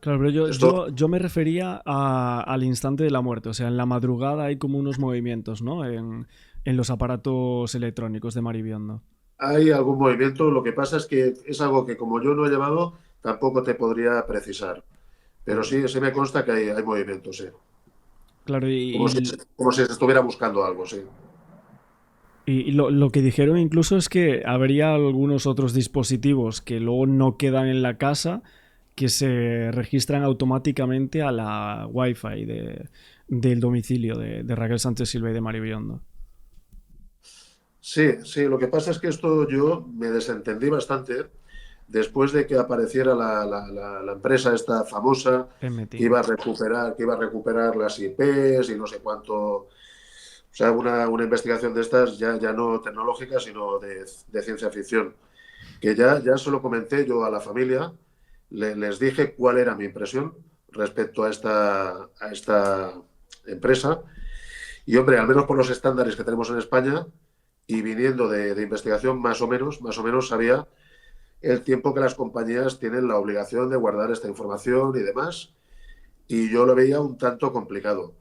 Speaker 1: Claro, pero yo,
Speaker 2: Esto
Speaker 1: yo, yo me refería al instante de la muerte. O sea, en la madrugada hay como unos movimientos, ¿no? En los aparatos electrónicos de Maribiondo.
Speaker 2: hay algún movimiento, lo que pasa es que es algo que como yo no he llevado, tampoco te podría precisar. Pero
Speaker 1: Ok.
Speaker 2: sí me consta que hay movimientos, sí.
Speaker 1: Claro,
Speaker 2: Como si se estuviera buscando algo, sí.
Speaker 1: y lo que dijeron incluso es que habría algunos otros dispositivos que luego no quedan en la casa que se registran automáticamente a la Wi-Fi del domicilio de Raquel Sánchez Silva y de Maribiondo.
Speaker 2: Sí, sí, lo que pasa es que esto yo me desentendí bastante después de que apareciera la empresa esta famosa que
Speaker 1: M-Team.
Speaker 2: iba a recuperar las IPs y no sé cuánto. O sea, una investigación de estas ya no tecnológica, sino de ciencia ficción. Que ya se lo comenté yo a la familia, les dije cuál era mi impresión respecto a esta empresa. Y hombre, al menos por los estándares que tenemos en España y viniendo de investigación, más o menos sabía el tiempo que las compañías tienen la obligación de guardar esta información y demás, y yo lo veía un tanto complicado.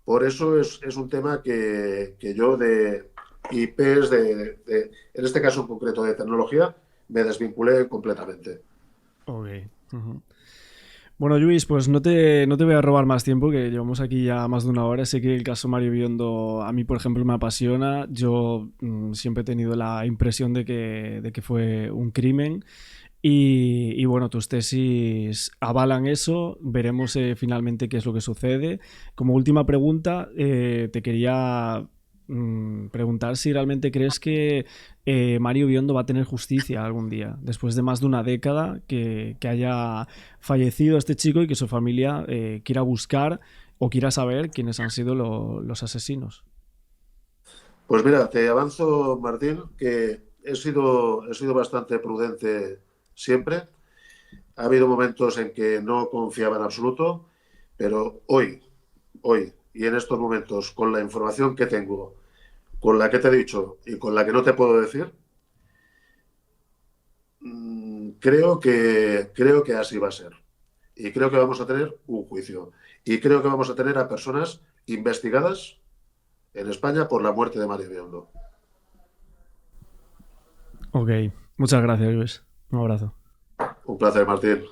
Speaker 2: Por eso es un tema que yo de IPs, en este caso en concreto de tecnología, me desvinculé completamente.
Speaker 1: Ok. Ujú. Bueno, Luis, pues no te voy a robar más tiempo, que llevamos aquí ya más de una hora. Sé que el caso Mario Biondo a mí, por ejemplo, me apasiona. Yo siempre he tenido la impresión de que fue un crimen. Y bueno, tus tesis avalan eso. Veremos finalmente qué es lo que sucede. Como última pregunta, te quería preguntar si realmente crees que Mario Biondo va a tener justicia algún día, después de más de una década que haya fallecido este chico y que su familia quiera buscar o quiera saber quiénes han sido los asesinos.
Speaker 2: Pues mira, te avanzo, Martín, que he sido bastante prudente siempre. Ha habido momentos en que no confiaba en absoluto, pero hoy y en estos momentos, con la información que tengo, con la que te he dicho y con la que no te puedo decir, creo que así va a ser. Y creo que vamos a tener un juicio. Y creo que vamos a tener a personas investigadas en España por la muerte de Mario Biondo.
Speaker 1: Ok, muchas gracias, Luis. Un abrazo.
Speaker 2: Un placer, Martín.